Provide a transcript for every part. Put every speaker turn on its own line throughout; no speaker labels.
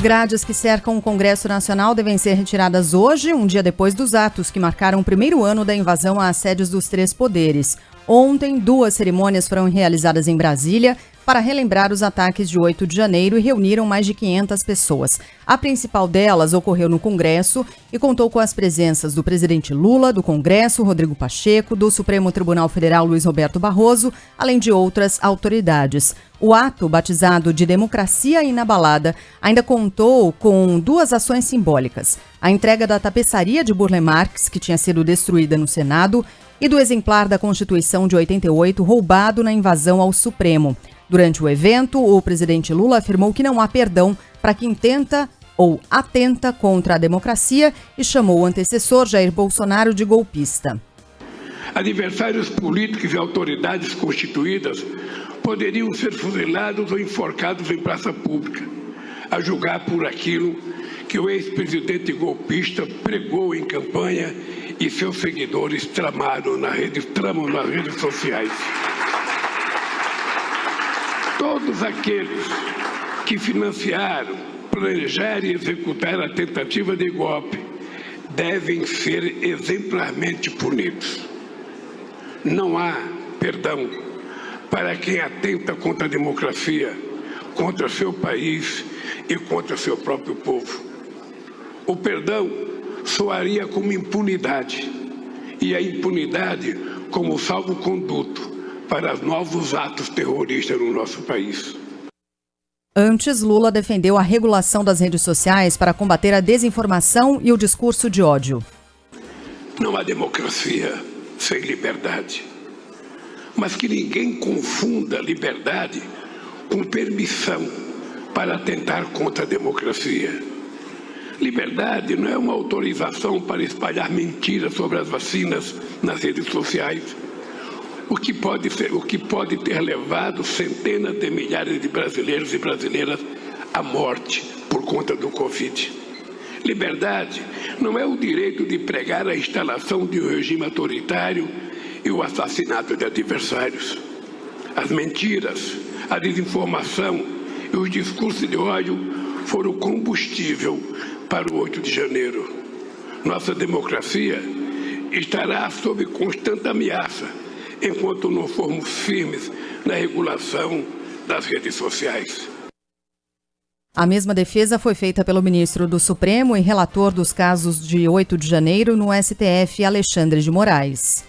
grades que cercam o Congresso Nacional devem ser retiradas hoje, um dia depois dos atos que marcaram o primeiro ano da invasão às sedes dos três poderes. Ontem, 2 cerimônias foram realizadas em Brasília para relembrar os ataques de 8 de janeiro e reuniram mais de 500 pessoas. A principal delas ocorreu no Congresso e contou com as presenças do presidente Lula, do Congresso, Rodrigo Pacheco, do Supremo Tribunal Federal, Luiz Roberto Barroso, além de outras autoridades. O ato, batizado de Democracia Inabalada, ainda contou com 2 ações simbólicas: a entrega da tapeçaria de Burle Marx, que tinha sido destruída no Senado, e do exemplar da Constituição de 88 roubado na invasão ao Supremo. Durante o evento, o presidente Lula afirmou que não há perdão para quem tenta ou atenta contra a democracia e chamou o antecessor Jair Bolsonaro de golpista.
Adversários políticos e autoridades constituídas poderiam ser fuzilados ou enforcados em praça pública, a julgar por aquilo que o ex-presidente golpista pregou em campanha e seus seguidores tramam nas redes sociais. Todos aqueles que financiaram, planejaram e executaram a tentativa de golpe devem ser exemplarmente punidos. Não há perdão para quem atenta contra a democracia, contra seu país e contra seu próprio povo. O perdão soaria como impunidade, e a impunidade como salvo-conduto para novos atos terroristas no nosso país.
Antes, Lula defendeu a regulação das redes sociais para combater a desinformação e o discurso de ódio.
Não há democracia sem liberdade, mas que ninguém confunda liberdade com permissão para atentar contra a democracia. Liberdade não é uma autorização para espalhar mentiras sobre as vacinas nas redes sociais, o que pode ter levado centenas de milhares de brasileiros e brasileiras à morte por conta do Covid. Liberdade não é o direito de pregar a instalação de um regime autoritário e o assassinato de adversários. As mentiras, a desinformação e os discursos de ódio foram combustível para o 8 de janeiro. Nossa democracia estará sob constante ameaça enquanto não formos firmes na regulação das redes sociais.
A mesma defesa foi feita pelo ministro do Supremo e relator dos casos de 8 de janeiro no STF, Alexandre de Moraes.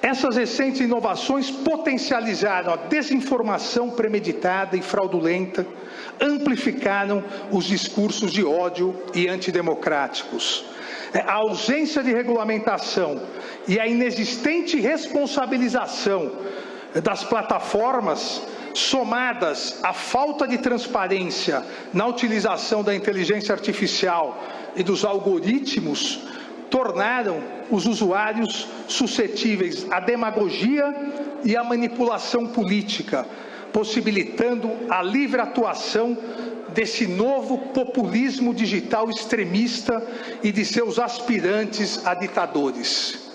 Essas recentes inovações potencializaram a desinformação premeditada e fraudulenta, amplificaram os discursos de ódio e antidemocráticos. A ausência de regulamentação e a inexistente responsabilização das plataformas, somadas à falta de transparência na utilização da inteligência artificial e dos algoritmos, tornaram os usuários suscetíveis à demagogia e à manipulação política, possibilitando a livre atuação desse novo populismo digital extremista e de seus aspirantes a ditadores.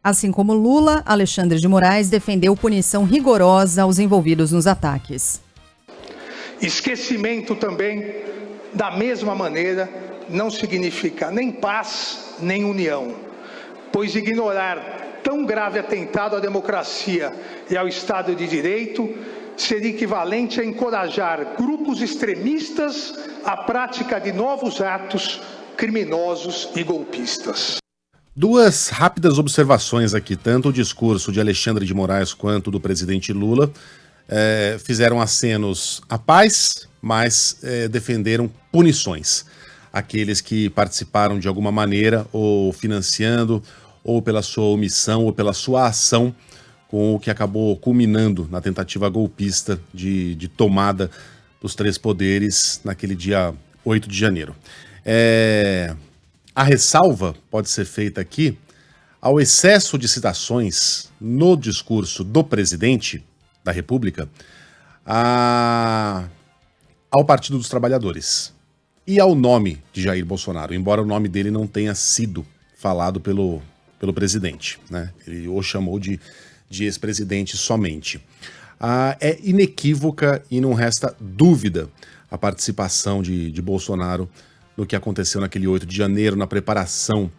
Assim como Lula, Alexandre de Moraes defendeu punição rigorosa aos envolvidos nos ataques.
Esquecimento também, da mesma maneira, não significa nem paz, nem união, pois ignorar tão grave atentado à democracia e ao Estado de Direito seria equivalente a encorajar grupos extremistas à prática de novos atos criminosos e golpistas.
2 rápidas observações aqui, tanto o discurso de Alexandre de Moraes quanto do presidente Lula fizeram acenos à paz, mas defenderam punições. Aqueles que participaram de alguma maneira, ou financiando, ou pela sua omissão, ou pela sua ação, com o que acabou culminando na tentativa golpista de tomada dos 3 poderes naquele dia 8 de janeiro. A ressalva pode ser feita aqui ao excesso de citações no discurso do presidente da República ao Partido dos Trabalhadores e ao nome de Jair Bolsonaro, embora o nome dele não tenha sido falado pelo presidente, né? Ele o chamou de ex-presidente somente. É inequívoca e não resta dúvida a participação de Bolsonaro no que aconteceu naquele 8 de janeiro, na preparação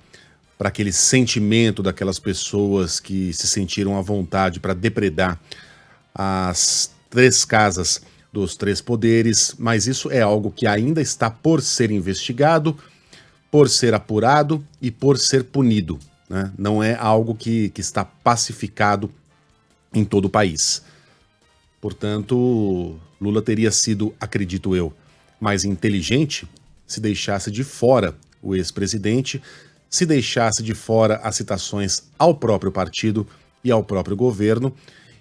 para aquele sentimento daquelas pessoas que se sentiram à vontade para depredar as 3 casas dos 3 poderes, mas isso é algo que ainda está por ser investigado, por ser apurado e por ser punido, né? Não é algo que está pacificado em todo o país. Portanto, Lula teria sido, acredito eu, mais inteligente se deixasse de fora o ex-presidente, se deixasse de fora as citações ao próprio partido e ao próprio governo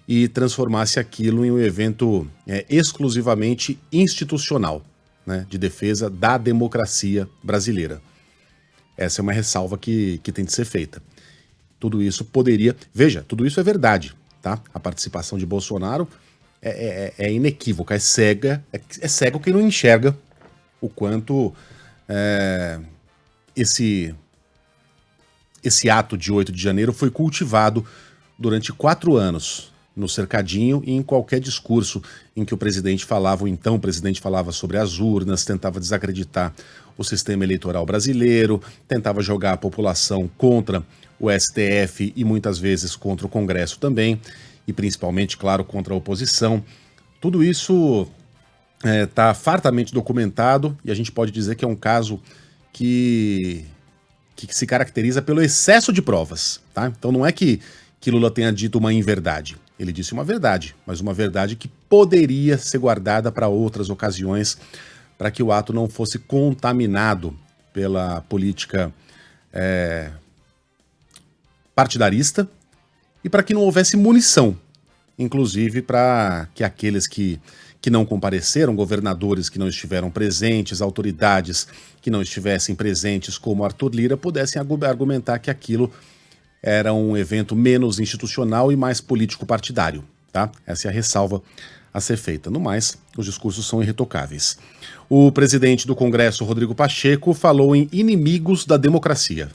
e transformasse aquilo em um evento exclusivamente institucional, né, de defesa da democracia brasileira. Essa é uma ressalva que tem de ser feita. Tudo isso poderia... Veja, tudo isso é verdade, tá? A participação de Bolsonaro é inequívoca, é cega, é cego quem não enxerga o quanto esse ato de 8 de janeiro foi cultivado durante 4 anos no cercadinho e em qualquer discurso em que o presidente falava, ou então o presidente falava sobre as urnas, tentava desacreditar o sistema eleitoral brasileiro, tentava jogar a população contra o STF e muitas vezes contra o Congresso também, e principalmente, claro, contra a oposição. Tudo isso está fartamente documentado e a gente pode dizer que é um caso que se caracteriza pelo excesso de provas, tá? Então não é que Lula tenha dito uma inverdade. Ele disse uma verdade, mas uma verdade que poderia ser guardada para outras ocasiões, para que o ato não fosse contaminado pela política partidarista e para que não houvesse munição, inclusive para que aqueles que não compareceram, governadores que não estiveram presentes, autoridades que não estivessem presentes, como Arthur Lira, pudessem argumentar que aquilo era um evento menos institucional e mais político-partidário, tá? Essa é a ressalva a ser feita. No mais, os discursos são irretocáveis. O presidente do Congresso, Rodrigo Pacheco, falou em inimigos da democracia.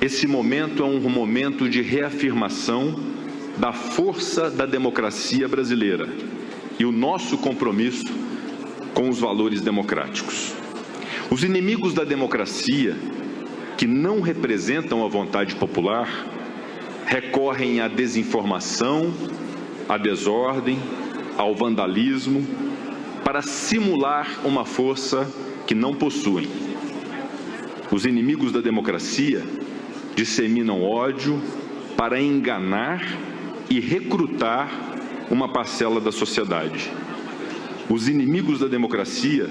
Esse momento é um momento de reafirmação da força da democracia brasileira e o nosso compromisso com os valores democráticos. Os inimigos da democracia, que não representam a vontade popular, recorrem à desinformação, à desordem, ao vandalismo, para simular uma força que não possuem. Os inimigos da democracia disseminam ódio para enganar e recrutar uma parcela da sociedade. Os inimigos da democracia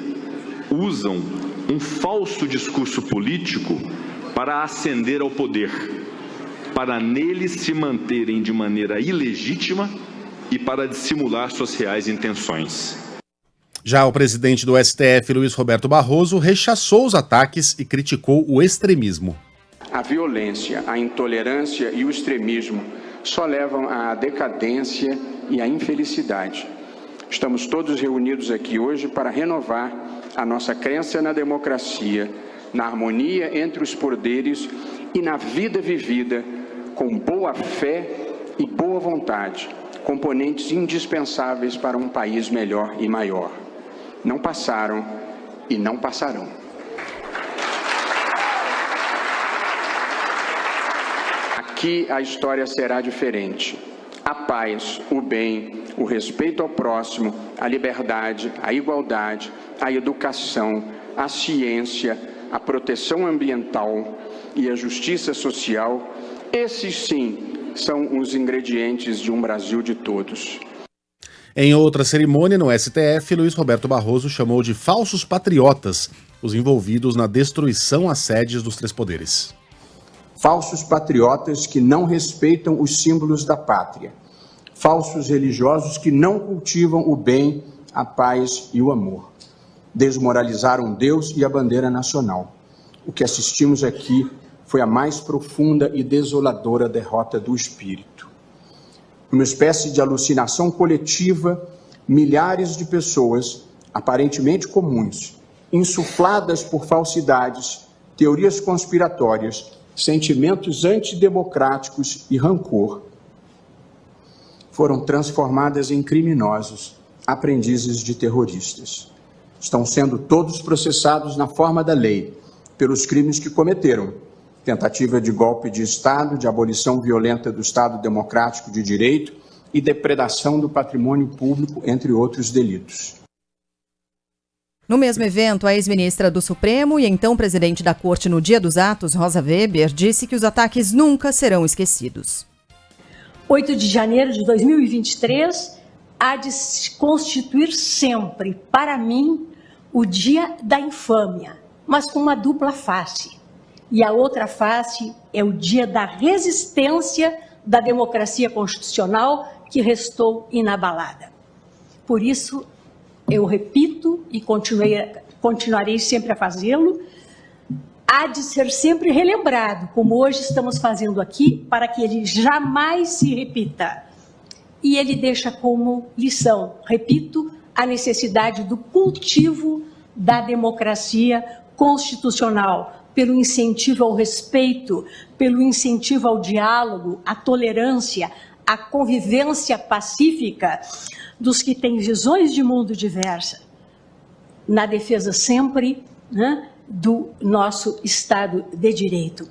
usam um falso discurso político para ascender ao poder, para nele se manterem de maneira ilegítima e para dissimular suas reais intenções.
Já o presidente do STF, Luiz Roberto Barroso, rechaçou os ataques e criticou o extremismo.
A violência, a intolerância e o extremismo só levam à decadência e à infelicidade. Estamos todos reunidos aqui hoje para renovar a nossa crença na democracia, na harmonia entre os poderes e na vida vivida com boa fé e boa vontade, componentes indispensáveis para um país melhor e maior. Não passaram e não passarão. Aqui a história será diferente. A paz, o bem, o respeito ao próximo, a liberdade, a igualdade, a educação, a ciência, a proteção ambiental e a justiça social, esses sim são os ingredientes de um Brasil de todos.
Em outra cerimônia no STF, Luiz Roberto Barroso chamou de falsos patriotas os envolvidos na destruição às sedes dos 3 poderes.
Falsos patriotas que não respeitam os símbolos da pátria. Falsos religiosos que não cultivam o bem, a paz e o amor. Desmoralizaram Deus e a bandeira nacional. O que assistimos aqui foi a mais profunda e desoladora derrota do espírito. Numa espécie de alucinação coletiva, milhares de pessoas, aparentemente comuns, insufladas por falsidades, teorias conspiratórias, sentimentos antidemocráticos e rancor, foram transformadas em criminosos aprendizes de terroristas. Estão sendo todos processados na forma da lei pelos crimes que cometeram: tentativa de golpe de Estado, de abolição violenta do Estado Democrático de Direito e depredação do patrimônio público, entre outros delitos.
No mesmo evento, a ex-ministra do Supremo e então presidente da Corte no dia dos atos, Rosa Weber, disse que os ataques nunca serão esquecidos.
8 de janeiro de 2023 há de se constituir sempre, para mim, o dia da infâmia, mas com uma dupla face. E a outra face é o dia da resistência da democracia constitucional que restou inabalada. Por isso, eu repito e continuarei sempre a fazê-lo, há de ser sempre relembrado, como hoje estamos fazendo aqui, para que ele jamais se repita. E ele deixa como lição, repito, a necessidade do cultivo da democracia constitucional, pelo incentivo ao respeito, pelo incentivo ao diálogo, à tolerância, à convivência pacífica dos que têm visões de mundo diversas, na defesa sempre, né, do nosso Estado de Direito.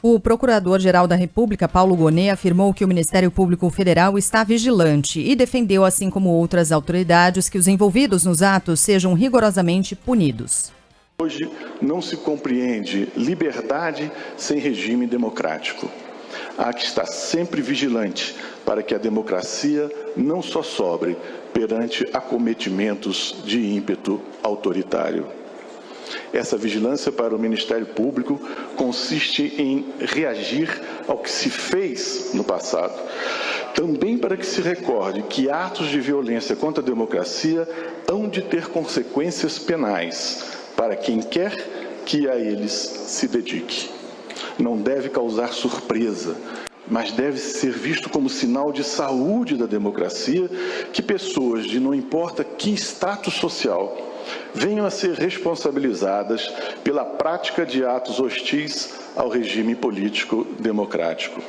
O Procurador-Geral da República, Paulo Gonet, afirmou que o Ministério Público Federal está vigilante e defendeu, assim como outras autoridades, que os envolvidos nos atos sejam rigorosamente punidos.
Hoje não se compreende liberdade sem regime democrático. Há que estar sempre vigilante para que a democracia não só sobre perante acometimentos de ímpeto autoritário. Essa vigilância para o Ministério Público consiste em reagir ao que se fez no passado. Também para que se recorde que atos de violência contra a democracia hão de ter consequências penais para quem quer que a eles se dedique. Não deve causar surpresa, mas deve ser visto como sinal de saúde da democracia que pessoas de não importa que status social venham a ser responsabilizadas pela prática de atos hostis ao regime político democrático.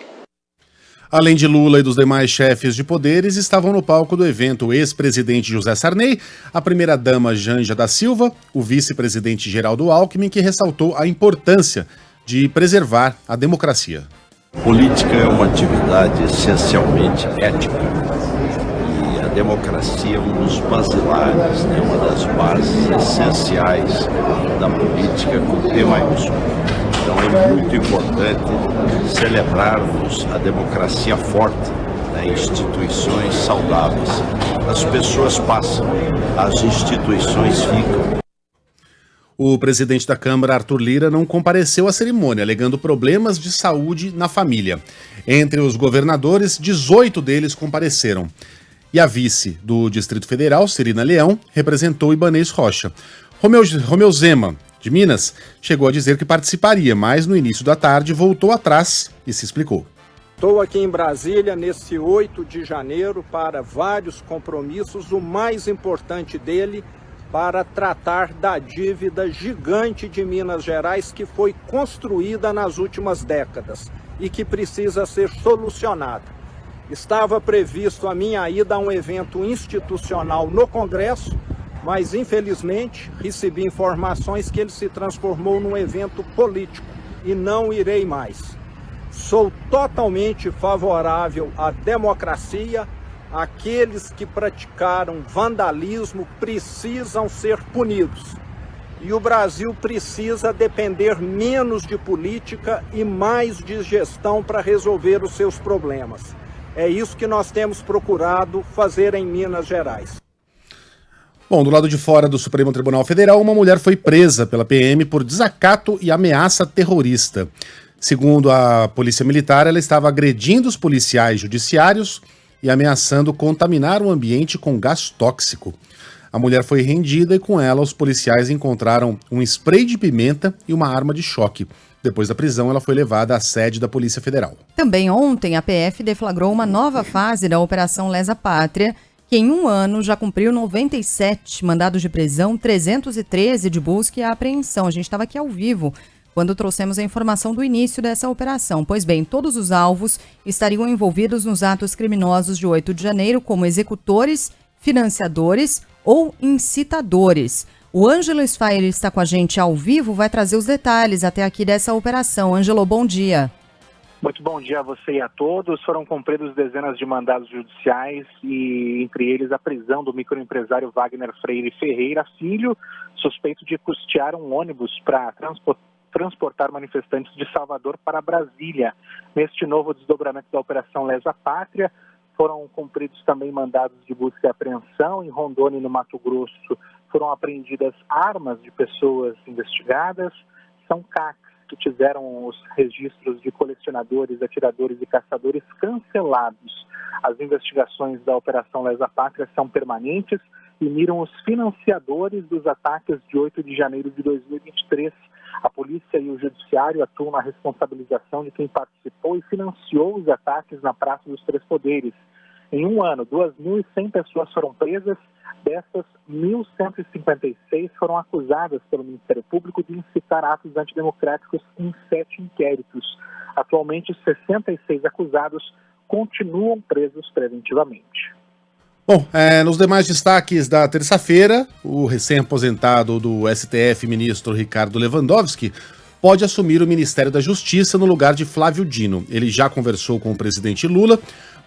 Além de Lula e dos demais chefes de poderes, estavam no palco do evento o ex-presidente José Sarney, a primeira-dama Janja da Silva, o vice-presidente Geraldo Alckmin, que ressaltou a importância de preservar a democracia.
Política é uma atividade essencialmente ética e a democracia é um dos basilares, uma das bases essenciais da política com P maiúsculo. Então é muito importante celebrarmos a democracia forte, instituições saudáveis. As pessoas passam, as instituições ficam.
O presidente da Câmara, Arthur Lira, não compareceu à cerimônia, alegando problemas de saúde na família. Entre os governadores, 18 deles compareceram. E a vice do Distrito Federal, Cirina Leão, representou Ibanez Rocha. Romeu Zema, de Minas, chegou a dizer que participaria, mas no início da tarde voltou atrás e se explicou.
Estou aqui em Brasília nesse 8 de janeiro para vários compromissos, o mais importante dele para tratar da dívida gigante de Minas Gerais que foi construída nas últimas décadas e que precisa ser solucionada. Estava previsto a minha ida a um evento institucional no Congresso, mas infelizmente recebi informações que ele se transformou num evento político e não irei mais. Sou totalmente favorável à democracia. Aqueles que praticaram vandalismo precisam ser punidos. E o Brasil precisa depender menos de política e mais de gestão para resolver os seus problemas. É isso que nós temos procurado fazer em Minas Gerais.
Bom, do lado de fora do Supremo Tribunal Federal, uma mulher foi presa pela PM por desacato e ameaça terrorista. Segundo a Polícia Militar, ela estava agredindo os policiais judiciários e ameaçando contaminar o ambiente com gás tóxico. A mulher foi rendida e com ela os policiais encontraram um spray de pimenta e uma arma de choque. Depois da prisão, ela foi levada à sede da Polícia Federal.
Também ontem, a PF deflagrou uma nova fase da Operação Lesa Pátria, que em um ano já cumpriu 97 mandados de prisão, 313 de busca e apreensão. A gente estava aqui ao vivo quando trouxemos a informação do início dessa operação. Pois bem, todos os alvos estariam envolvidos nos atos criminosos de 8 de janeiro como executores financiadores ou incitadores. O Ângelo Sfair está com a gente ao vivo, vai trazer os detalhes até aqui dessa operação. Ângelo, bom dia.
Muito bom dia a você e a todos. Foram cumpridos dezenas de mandados judiciais e, entre eles, a prisão do microempresário Wagner Freire Ferreira Filho, suspeito de custear um ônibus para transportar manifestantes de Salvador para Brasília. Neste novo desdobramento da Operação Lesa Pátria, foram cumpridos também mandados de busca e apreensão. Em Rondônia e no Mato Grosso foram apreendidas armas de pessoas investigadas. São CACs que tiveram os registros de colecionadores, atiradores e caçadores cancelados. As investigações da Operação Lesa Pátria são permanentes e miram os financiadores dos ataques de 8 de janeiro de 2023. A polícia e o judiciário atuam na responsabilização de quem participou e financiou os ataques na Praça dos Três Poderes. Em um ano, 2.100 pessoas foram presas. Dessas, 1.156 foram acusadas pelo Ministério Público de incitar atos antidemocráticos em 7 inquéritos. Atualmente, 66 acusados continuam presos preventivamente.
Bom, nos demais destaques da terça-feira, o recém-aposentado do STF, ministro Ricardo Lewandowski, pode assumir o Ministério da Justiça no lugar de Flávio Dino. Ele já conversou com o presidente Lula,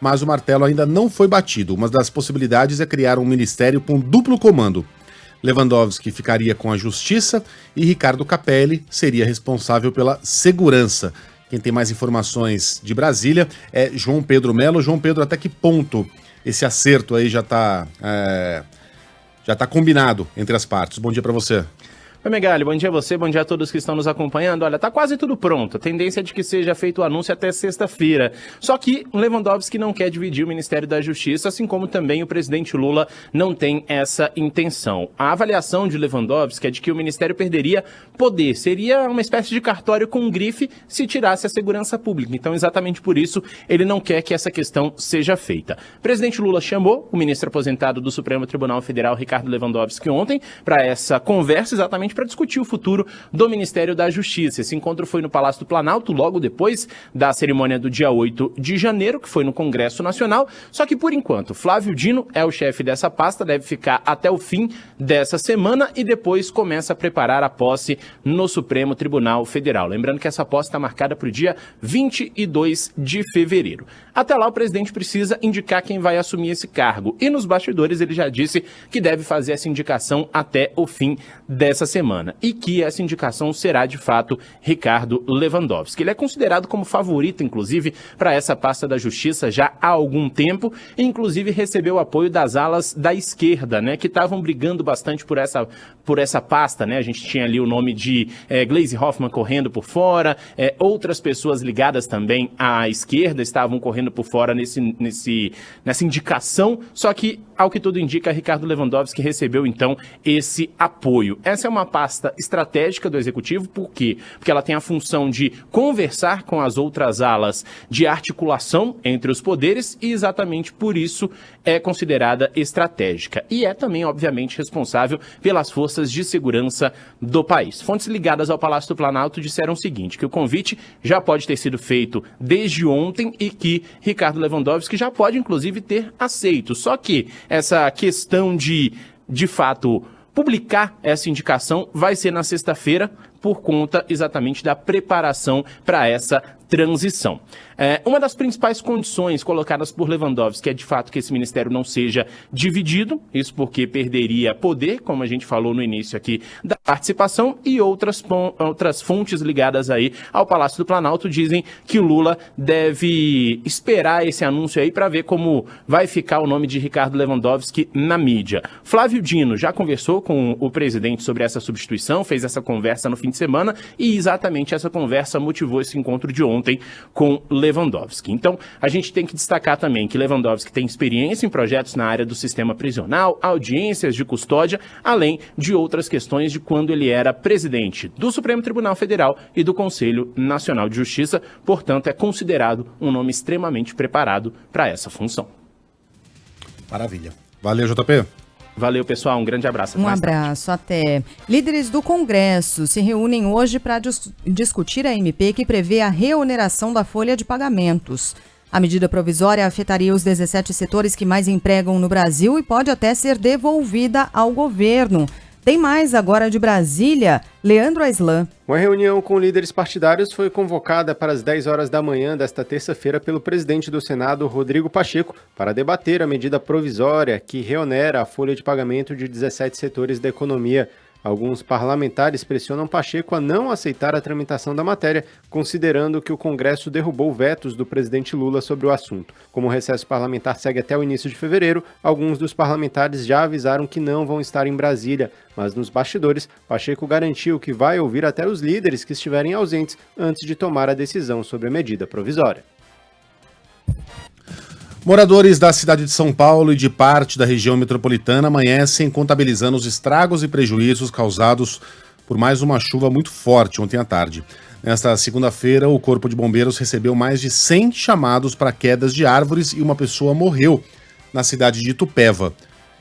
mas o martelo ainda não foi batido. Uma das possibilidades é criar um ministério com duplo comando. Lewandowski ficaria com a Justiça e Ricardo Capelli seria responsável pela segurança. Quem tem mais informações de Brasília é João Pedro Melo. João Pedro, até que ponto esse acerto aí já tá combinado entre as partes? Bom dia para você.
Oi, Megali, bom dia a você, bom dia a todos que estão nos acompanhando. Olha, tá quase tudo pronto. A tendência é de que seja feito o anúncio até sexta-feira. Só que o Lewandowski não quer dividir o Ministério da Justiça, assim como também o presidente Lula não tem essa intenção. A avaliação de Lewandowski é de que o Ministério perderia poder. Seria uma espécie de cartório com grife se tirasse a segurança pública. Então, exatamente por isso, ele não quer que essa questão seja feita. O presidente Lula chamou o ministro aposentado do Supremo Tribunal Federal, Ricardo Lewandowski, ontem, para essa conversa, exatamente para discutir o futuro do Ministério da Justiça. Esse encontro foi no Palácio do Planalto, logo depois da cerimônia do dia 8 de janeiro, que foi no Congresso Nacional. Só que, por enquanto, Flávio Dino é o chefe dessa pasta, deve ficar até o fim dessa semana e depois começa a preparar a posse no Supremo Tribunal Federal. Lembrando que essa posse está marcada para o dia 22 de fevereiro. Até lá, o presidente precisa indicar quem vai assumir esse cargo. E nos bastidores, ele já disse que deve fazer essa indicação até o fim dessa semana. E que essa indicação será, de fato, Ricardo Lewandowski. Ele é considerado como favorito, inclusive, para essa pasta da Justiça já há algum tempo, e inclusive recebeu o apoio das alas da esquerda, né, que estavam brigando bastante por essa pasta, né? A gente tinha ali o nome de Gleisi Hoffmann correndo por fora, outras pessoas ligadas também à esquerda estavam correndo por fora nessa indicação, só que, ao que tudo indica, Ricardo Lewandowski recebeu, então, esse apoio. Essa é uma pasta estratégica do Executivo, por quê? Porque ela tem a função de conversar com as outras alas de articulação entre os poderes e exatamente por isso é considerada estratégica. E é também, obviamente, responsável pelas forças de segurança do país. Fontes ligadas ao Palácio do Planalto disseram o seguinte, que o convite já pode ter sido feito desde ontem e que Ricardo Lewandowski já pode, inclusive, ter aceito. Só que essa questão de fato, publicar essa indicação vai ser na sexta-feira por conta exatamente da preparação para essa transição. Uma das principais condições colocadas por Lewandowski é de fato que esse ministério não seja dividido, isso porque perderia poder, como a gente falou no início aqui da participação, e outras fontes ligadas aí ao Palácio do Planalto dizem que o Lula deve esperar esse anúncio aí para ver como vai ficar o nome de Ricardo Lewandowski na mídia. Flávio Dino já conversou com o presidente sobre essa substituição, fez essa conversa no fim de semana e exatamente essa conversa motivou esse encontro de ontem com Lewandowski. Então, a gente tem que destacar também que Lewandowski tem experiência em projetos na área do sistema prisional, audiências de custódia, além de outras questões de quando ele era presidente do Supremo Tribunal Federal e do Conselho Nacional de Justiça, portanto, é considerado um nome extremamente preparado para essa função.
Maravilha. Valeu, JP.
Valeu, pessoal. Um grande abraço.
Um abraço. Até. Líderes do Congresso se reúnem hoje para discutir a MP que prevê a reoneração da folha de pagamentos. A medida provisória afetaria os 17 setores que mais empregam no Brasil e pode até ser devolvida ao governo. Tem mais agora de Brasília, Leandro Aislan.
Uma reunião com líderes partidários foi convocada para as 10 horas da manhã desta terça-feira pelo presidente do Senado, Rodrigo Pacheco, para debater a medida provisória que reonera a folha de pagamento de 17 setores da economia. Alguns parlamentares pressionam Pacheco a não aceitar a tramitação da matéria, considerando que o Congresso derrubou vetos do presidente Lula sobre o assunto. Como o recesso parlamentar segue até o início de fevereiro, alguns dos parlamentares já avisaram que não vão estar em Brasília, mas nos bastidores, Pacheco garantiu que vai ouvir até os líderes que estiverem ausentes antes de tomar a decisão sobre a medida provisória.
Moradores da cidade de São Paulo e de parte da região metropolitana amanhecem contabilizando os estragos e prejuízos causados por mais uma chuva muito forte ontem à tarde. Nesta segunda-feira, o Corpo de Bombeiros recebeu mais de 100 chamados para quedas de árvores e uma pessoa morreu na cidade de Itupeva.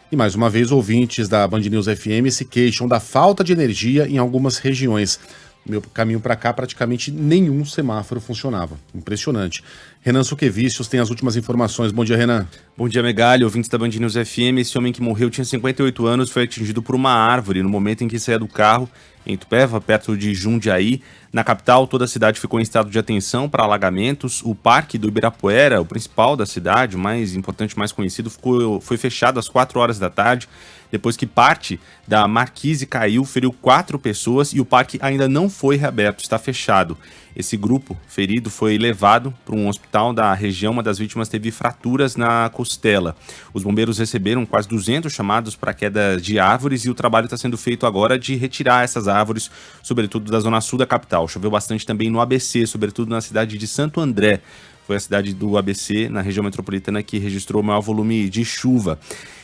E mais uma vez, ouvintes da Band News FM se queixam da falta de energia em algumas regiões. No meu caminho para cá, praticamente nenhum semáforo funcionava. Impressionante. Renan Suquevicius tem as últimas informações. Bom dia, Renan.
Bom dia, Megali, ouvintes da Band News FM. Esse homem que morreu tinha 58 anos, foi atingido por uma árvore no momento em que saía do carro em Itupeva, perto de Jundiaí. Na capital, toda a cidade ficou em estado de atenção para alagamentos. O Parque do Ibirapuera, o principal da cidade, o mais importante, mais conhecido, foi fechado às 4 horas da tarde, depois que parte da marquise caiu, feriu 4 pessoas e o parque ainda não foi reaberto, está fechado. Esse grupo ferido foi levado para um hospital da região. Uma das vítimas teve fraturas na costela. Os bombeiros receberam quase 200 chamados para queda de árvores e o trabalho está sendo feito agora de retirar essas árvores, sobretudo da zona sul da capital. Choveu bastante também no ABC, sobretudo na cidade de Santo André. Foi a cidade do ABC, na região metropolitana, que registrou o maior volume de chuva.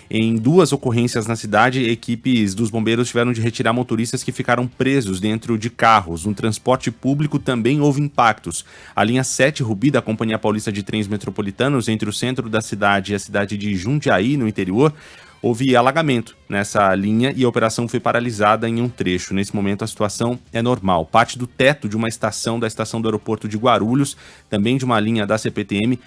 Em 2 ocorrências na cidade, equipes dos bombeiros tiveram de retirar motoristas que ficaram presos dentro de carros. No transporte público também houve impactos. A linha 7 Rubi da Companhia Paulista de Trens Metropolitanos, entre o centro da cidade e a cidade de Jundiaí, no interior, houve alagamento nessa linha e a operação foi paralisada em um trecho. Nesse momento a situação é normal. Parte do teto de uma estação da estação do aeroporto de Guarulhos, também de uma linha da CPTM,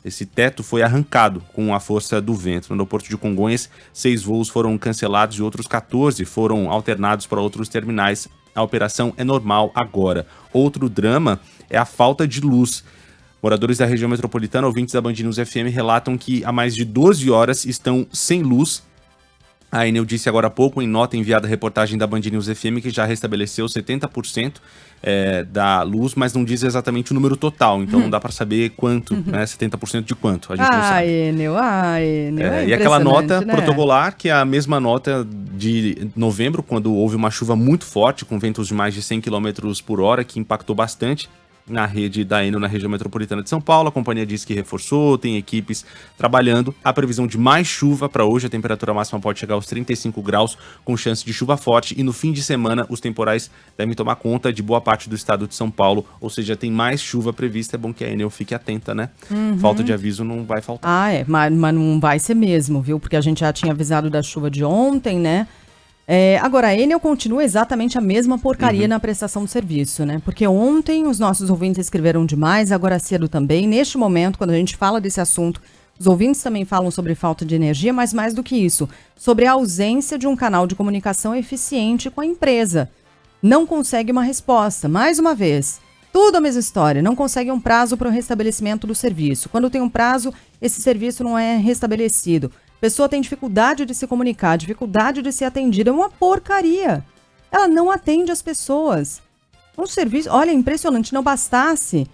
esse teto foi arrancado com a força do vento. No aeroporto de Congonhas, 6 voos foram cancelados e outros 14 foram alternados para outros terminais. A operação é normal agora. Outro drama é a falta de luz. Moradores da região metropolitana, ouvintes da Band News FM, relatam que há mais de 12 horas estão sem luz. A Enel disse agora há pouco, em nota enviada à reportagem da Band News FM, que já restabeleceu 70% da luz, mas não diz exatamente o número total, então não dá para saber quanto, né? 70% de quanto, a gente não sabe.
Enel,
e aquela nota, né, protocolar, que é a mesma nota de novembro, quando houve uma chuva muito forte, com ventos de mais de 100 km por hora, que impactou bastante na rede da Enel na região metropolitana de São Paulo. A companhia diz que reforçou, tem equipes trabalhando. A previsão de mais chuva para hoje, a temperatura máxima pode chegar aos 35 graus, com chance de chuva forte, e no fim de semana os temporais devem tomar conta de boa parte do estado de São Paulo, ou seja, tem mais chuva prevista. É bom que a Enel fique atenta, né? Falta de aviso não vai faltar.
Mas não vai ser mesmo, viu? Porque a gente já tinha avisado da chuva de ontem, né? Agora, a Enel continua exatamente a mesma porcaria na prestação do serviço, né? Porque ontem os nossos ouvintes escreveram demais, agora cedo também. Neste momento, quando a gente fala desse assunto, os ouvintes também falam sobre falta de energia, mas mais do que isso, sobre a ausência de um canal de comunicação eficiente com a empresa. Não consegue uma resposta, mais uma vez. Tudo a mesma história, não consegue um prazo para o restabelecimento do serviço. Quando tem um prazo, esse serviço não é restabelecido. A pessoa tem dificuldade de se comunicar, dificuldade de ser atendida. É uma porcaria. Ela não atende as pessoas. Um serviço, olha, impressionante. Não bastasse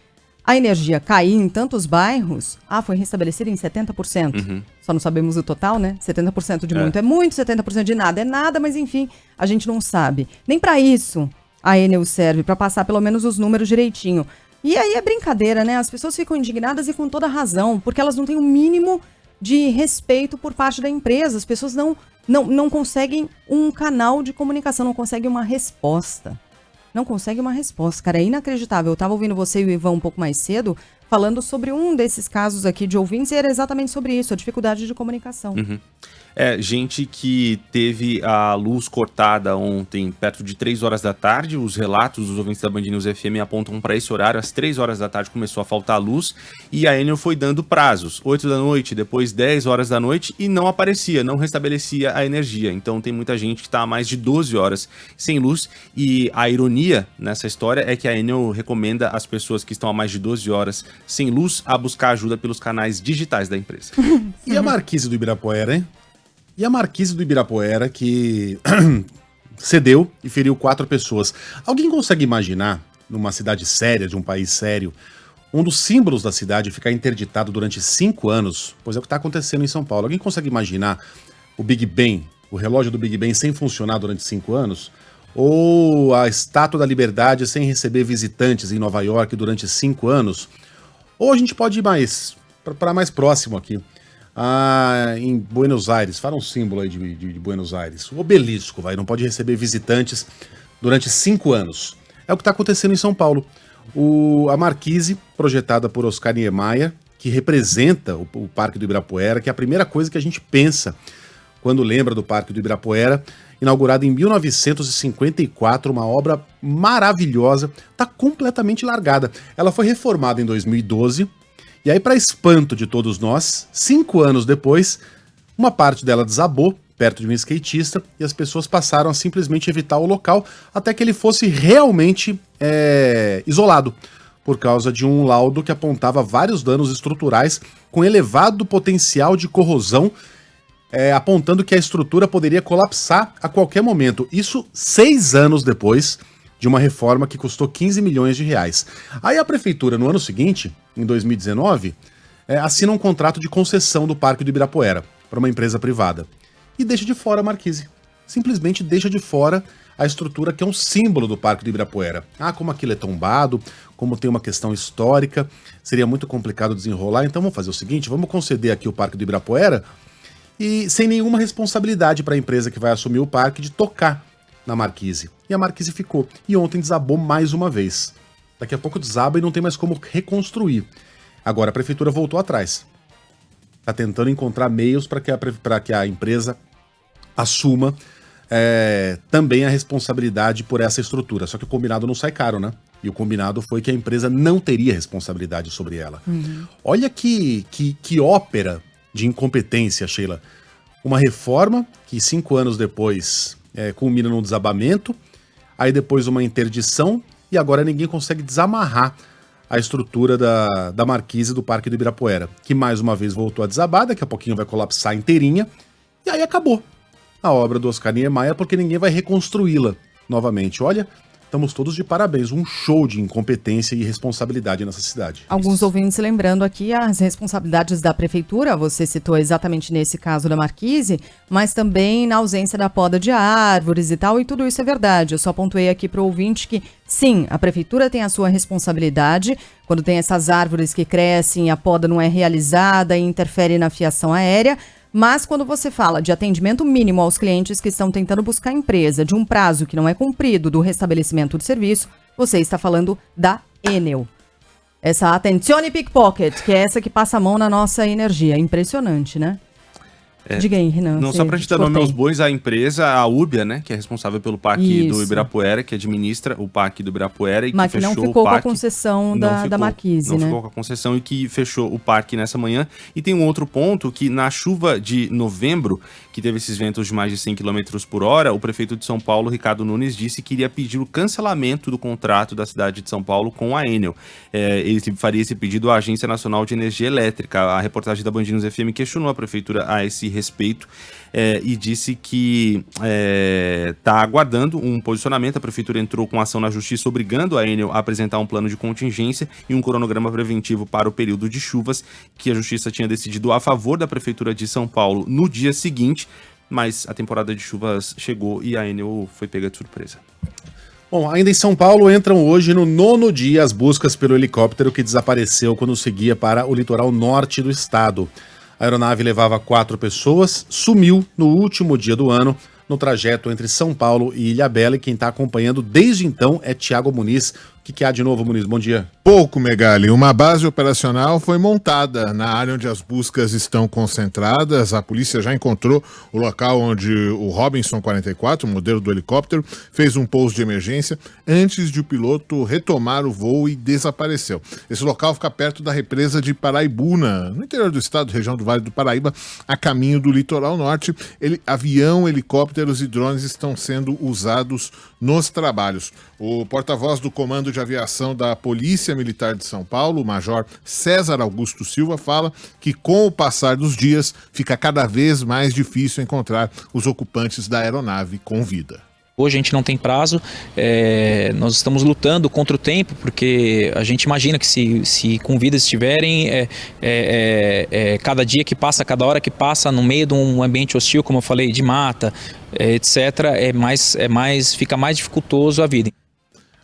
a energia cair em tantos bairros. Foi restabelecida em 70%. Só não sabemos o total, né? 70% de muito é muito, 70% de nada é nada, mas enfim, a gente não sabe. Nem para isso a Enel serve, para passar pelo menos os números direitinho. E aí é brincadeira, né? As pessoas ficam indignadas e com toda razão, porque elas não têm o mínimo de respeito por parte da empresa. As pessoas não conseguem um canal de comunicação, não conseguem uma resposta. Não conseguem uma resposta, cara, é inacreditável. Eu estava ouvindo você e o Ivan um pouco mais cedo, falando sobre um desses casos aqui de ouvintes, e era exatamente sobre isso, a dificuldade de comunicação.
Gente que teve a luz cortada ontem perto de 3 horas da tarde. Os relatos dos ouvintes da Band News FM apontam para esse horário. Às 3 horas da tarde começou a faltar luz e a Enel foi dando prazos. 8 da noite, depois 10 horas da noite e não aparecia, não restabelecia a energia. Então tem muita gente que está há mais de 12 horas sem luz. E a ironia nessa história é que a Enel recomenda às pessoas que estão há mais de 12 horas sem luz a buscar ajuda pelos canais digitais da empresa.
E a Marquise do Ibirapuera, hein? E a Marquise do Ibirapuera que cedeu e feriu 4 pessoas. Alguém consegue imaginar, numa cidade séria, de um país sério, um dos símbolos da cidade ficar interditado durante 5 anos? Pois é o que está acontecendo em São Paulo. Alguém consegue imaginar o Big Ben, o relógio do Big Ben sem funcionar durante 5 anos? Ou a Estátua da Liberdade sem receber visitantes em Nova York durante 5 anos? Ou a gente pode ir para mais próximo aqui. Em Buenos Aires, fala um símbolo aí de Buenos Aires. O obelisco, não pode receber visitantes durante 5 anos. É o que está acontecendo em São Paulo. A Marquise, projetada por Oscar Niemeyer, que representa o Parque do Ibirapuera, que é a primeira coisa que a gente pensa quando lembra do Parque do Ibirapuera, inaugurada em 1954, uma obra maravilhosa, está completamente largada. Ela foi reformada em 2012, e aí, para espanto de todos nós, 5 anos depois, uma parte dela desabou, perto de um skatista, e as pessoas passaram a simplesmente evitar o local até que ele fosse realmente isolado, por causa de um laudo que apontava vários danos estruturais com elevado potencial de corrosão, apontando que a estrutura poderia colapsar a qualquer momento. Isso 6 anos depois de uma reforma que custou 15 milhões de reais. Aí a prefeitura, no ano seguinte, em 2019, assina um contrato de concessão do Parque do Ibirapuera para uma empresa privada. E deixa de fora a Marquise. Simplesmente deixa de fora a estrutura que é um símbolo do Parque do Ibirapuera. Como aquilo é tombado, como tem uma questão histórica, seria muito complicado desenrolar, então vamos fazer o seguinte, vamos conceder aqui o Parque do Ibirapuera e sem nenhuma responsabilidade para a empresa que vai assumir o parque de tocar na Marquise. E a Marquise ficou. E ontem desabou mais uma vez. Daqui a pouco desaba e não tem mais como reconstruir. Agora a prefeitura voltou atrás. Está tentando encontrar meios para que a empresa assuma também a responsabilidade por essa estrutura. Só que o combinado não sai caro, né? E o combinado foi que a empresa não teria responsabilidade sobre ela. Olha que ópera de incompetência, Sheila. Uma reforma que 5 anos depois culmina num desabamento, aí depois uma interdição, e agora ninguém consegue desamarrar a estrutura da Marquise do Parque do Ibirapuera, que mais uma vez voltou a desabar, daqui a pouquinho vai colapsar inteirinha, e aí acabou a obra do Oscar Niemeyer, porque ninguém vai reconstruí-la novamente. Olha, estamos todos de parabéns, um show de incompetência e irresponsabilidade nessa cidade.
Alguns ouvintes lembrando aqui as responsabilidades da prefeitura, você citou exatamente nesse caso da Marquise, mas também na ausência da poda de árvores e tal, e tudo isso é verdade. Eu só pontuei aqui para o ouvinte que, sim, a prefeitura tem a sua responsabilidade, quando tem essas árvores que crescem, a poda não é realizada e interfere na fiação aérea, mas quando você fala de atendimento mínimo aos clientes que estão tentando buscar a empresa, de um prazo que não é cumprido do restabelecimento de serviço, você está falando da Enel. Essa Attenzione Pickpocket, que é essa que passa a mão na nossa energia. Impressionante, né? Diga aí, Renan.
Não, só pra gente dar nome aos bois, a empresa, a Ubia, né, que é responsável pelo Parque do Ibirapuera, que administra o Parque do Ibirapuera e
mas
que fechou o parque.
Mas não ficou com a concessão da Marquise, né?
Não ficou com a concessão e que fechou o parque nessa manhã. E tem um outro ponto que na chuva de novembro, que teve esses ventos de mais de 100 km por hora, o prefeito de São Paulo, Ricardo Nunes, disse que iria pedir o cancelamento do contrato da cidade de São Paulo com a Enel. Ele faria esse pedido à Agência Nacional de Energia Elétrica. A reportagem da Band News FM questionou a prefeitura a esse respeito e disse que está aguardando um posicionamento. A prefeitura entrou com ação na justiça obrigando a Enel a apresentar um plano de contingência e um cronograma preventivo para o período de chuvas, que a justiça tinha decidido a favor da prefeitura de São Paulo no dia seguinte, mas a temporada de chuvas chegou e a Enel foi pega de surpresa.
Bom, ainda em São Paulo entram hoje no 9º dia as buscas pelo helicóptero que desapareceu quando seguia para o litoral norte do estado. A aeronave levava 4 pessoas, sumiu no último dia do ano, no trajeto entre São Paulo e Ilhabela, e quem está acompanhando desde então é Tiago Muniz O que há de novo, Muniz? Bom dia.
Pouco, Megali. Uma base operacional foi montada na área onde as buscas estão concentradas. A polícia já encontrou o local onde o Robinson 44, o modelo do helicóptero, fez um pouso de emergência antes de o piloto retomar o voo e desapareceu. Esse local fica perto da represa de Paraibuna, no interior do estado, região do Vale do Paraíba, a caminho do litoral norte. Avião, helicópteros e drones estão sendo usados nos trabalhos. O porta-voz do Comando de Aviação da Polícia Militar de São Paulo, o Major César Augusto Silva, fala que com o passar dos dias fica cada vez mais difícil encontrar os ocupantes da aeronave com vida.
Hoje a gente não tem prazo, nós estamos lutando contra o tempo, porque a gente imagina que se com vida estiverem, cada dia que passa, cada hora que passa no meio de um ambiente hostil, como eu falei, de mata, etc., fica mais dificultoso a vida.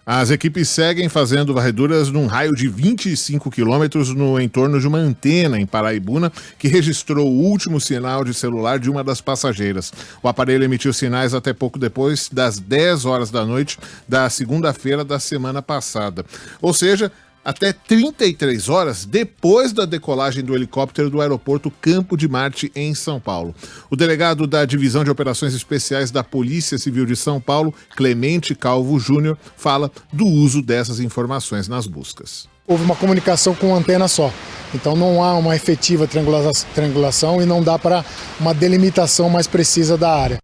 As equipes seguem fazendo varreduras num raio de 25 quilômetros no entorno de uma antena em Paraibuna, que registrou o último sinal de celular de uma das passageiras. O aparelho emitiu sinais até pouco depois das 10 horas da noite da segunda-feira da semana passada. Ou seja, até 33 horas depois da decolagem do helicóptero do aeroporto Campo de Marte, em São Paulo. O delegado da Divisão de Operações Especiais da Polícia Civil de São Paulo, Clemente Calvo Júnior, fala do uso dessas informações nas buscas.
Houve uma comunicação com antena só, então não há uma efetiva triangulação e não dá para uma delimitação mais precisa da área.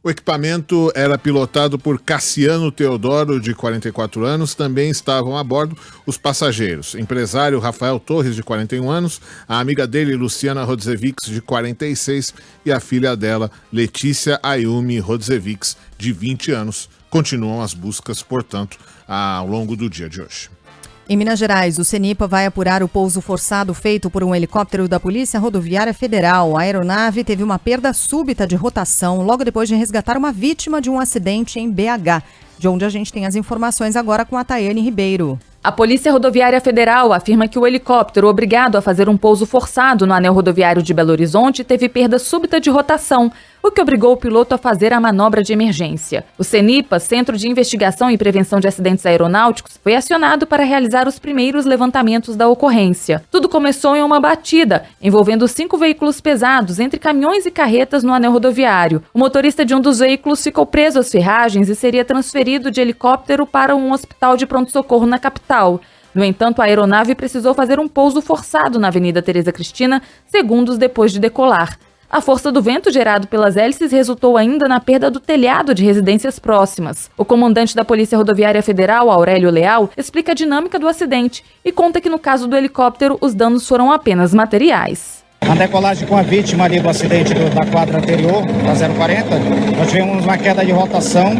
O equipamento era pilotado por Cassiano Teodoro, de 44 anos. Também estavam a bordo os passageiros, empresário Rafael Torres, de 41 anos, a amiga dele, Luciana Rodzevics, de 46, e a filha dela, Letícia Ayumi Rodzevics, de 20 anos. Continuam as buscas, portanto, ao longo do dia de hoje.
Em Minas Gerais, o CENIPA vai apurar o pouso forçado feito por um helicóptero da Polícia Rodoviária Federal. A aeronave teve uma perda súbita de rotação logo depois de resgatar uma vítima de um acidente em BH, de onde a gente tem as informações agora com a Tayane Ribeiro.
A Polícia Rodoviária Federal afirma que o helicóptero, obrigado a fazer um pouso forçado no anel rodoviário de Belo Horizonte, teve perda súbita de rotação, o que obrigou o piloto a fazer a manobra de emergência. O CENIPA, Centro de Investigação e Prevenção de Acidentes Aeronáuticos, foi acionado para realizar os primeiros levantamentos da ocorrência. Tudo começou em uma batida, envolvendo 5 veículos pesados entre caminhões e carretas no anel rodoviário. O motorista de um dos veículos ficou preso às ferragens e seria transferido de helicóptero para um hospital de pronto-socorro na capital. No entanto, a aeronave precisou fazer um pouso forçado na Avenida Tereza Cristina, segundos depois de decolar. A força do vento gerado pelas hélices resultou ainda na perda do telhado de residências próximas. O comandante da Polícia Rodoviária Federal, Aurélio Leal, explica a dinâmica do acidente e conta que no caso do helicóptero, os danos foram apenas materiais.
Na decolagem com a vítima ali do acidente da quadra anterior, da 040, nós tivemos uma queda de rotação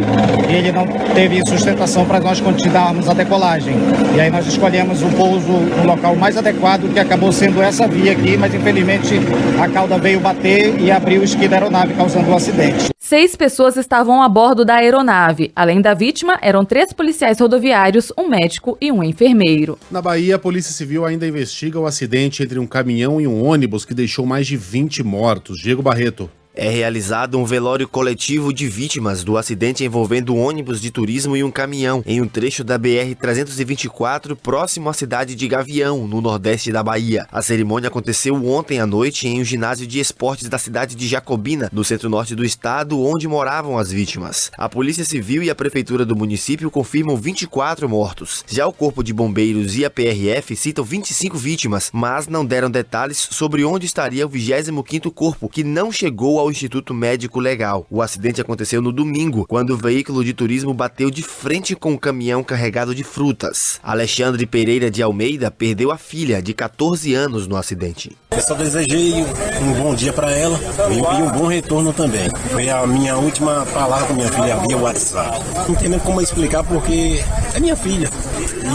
e ele não teve sustentação para nós continuarmos a decolagem. E aí nós escolhemos o pouso no local mais adequado, que acabou sendo essa via aqui, mas infelizmente a cauda veio bater e abriu o esqui da aeronave, causando um acidente.
6 pessoas estavam a bordo da aeronave. Além da vítima, eram 3 policiais rodoviários, um médico e um enfermeiro.
Na Bahia, a Polícia Civil ainda investiga o acidente entre um caminhão e um ônibus que deixou mais de 20 mortos. Diego Barreto.
É realizado um velório coletivo de vítimas do acidente envolvendo um ônibus de turismo e um caminhão em um trecho da BR-324, próximo à cidade de Gavião, no nordeste da Bahia. A cerimônia aconteceu ontem à noite em um ginásio de esportes da cidade de Jacobina, no centro-norte do estado, onde moravam as vítimas. A Polícia Civil e a Prefeitura do município confirmam 24 mortos. Já o Corpo de Bombeiros e a PRF citam 25 vítimas, mas não deram detalhes sobre onde estaria o 25º corpo, que não chegou ao Instituto Médico Legal. O acidente aconteceu no domingo, quando o veículo de turismo bateu de frente com um caminhão carregado de frutas. Alexandre Pereira de Almeida perdeu a filha, de 14 anos, no acidente.
Eu só desejei um bom dia para ela e um bom retorno também. Foi a minha última palavra com minha filha via WhatsApp. Não tem nem como explicar porque é minha filha.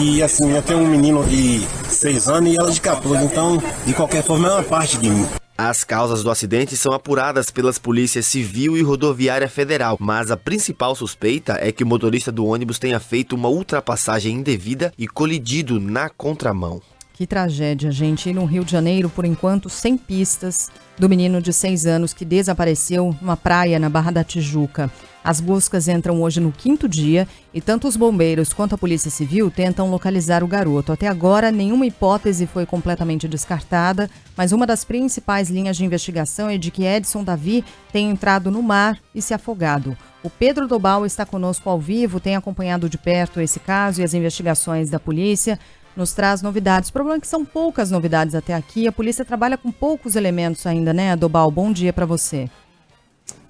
E assim, eu tenho um menino de 6 anos e ela de 14, então de qualquer forma é uma parte de mim.
As causas do acidente são apuradas pelas polícias Civil e Rodoviária Federal, mas a principal suspeita é que o motorista do ônibus tenha feito uma ultrapassagem indevida e colidido na contramão.
Que tragédia, gente. E no Rio de Janeiro, por enquanto, sem pistas do menino de 6 anos que desapareceu numa praia na Barra da Tijuca. As buscas entram hoje no 5º dia e tanto os bombeiros quanto a Polícia Civil tentam localizar o garoto. Até agora, nenhuma hipótese foi completamente descartada, mas uma das principais linhas de investigação é de que Edson Davi tem entrado no mar e se afogado. O Pedro Dobal está conosco ao vivo, tem acompanhado de perto esse caso e as investigações da polícia. Nos traz novidades. O problema é que são poucas novidades até aqui. A polícia trabalha com poucos elementos ainda, né, Dobal? Bom dia para você.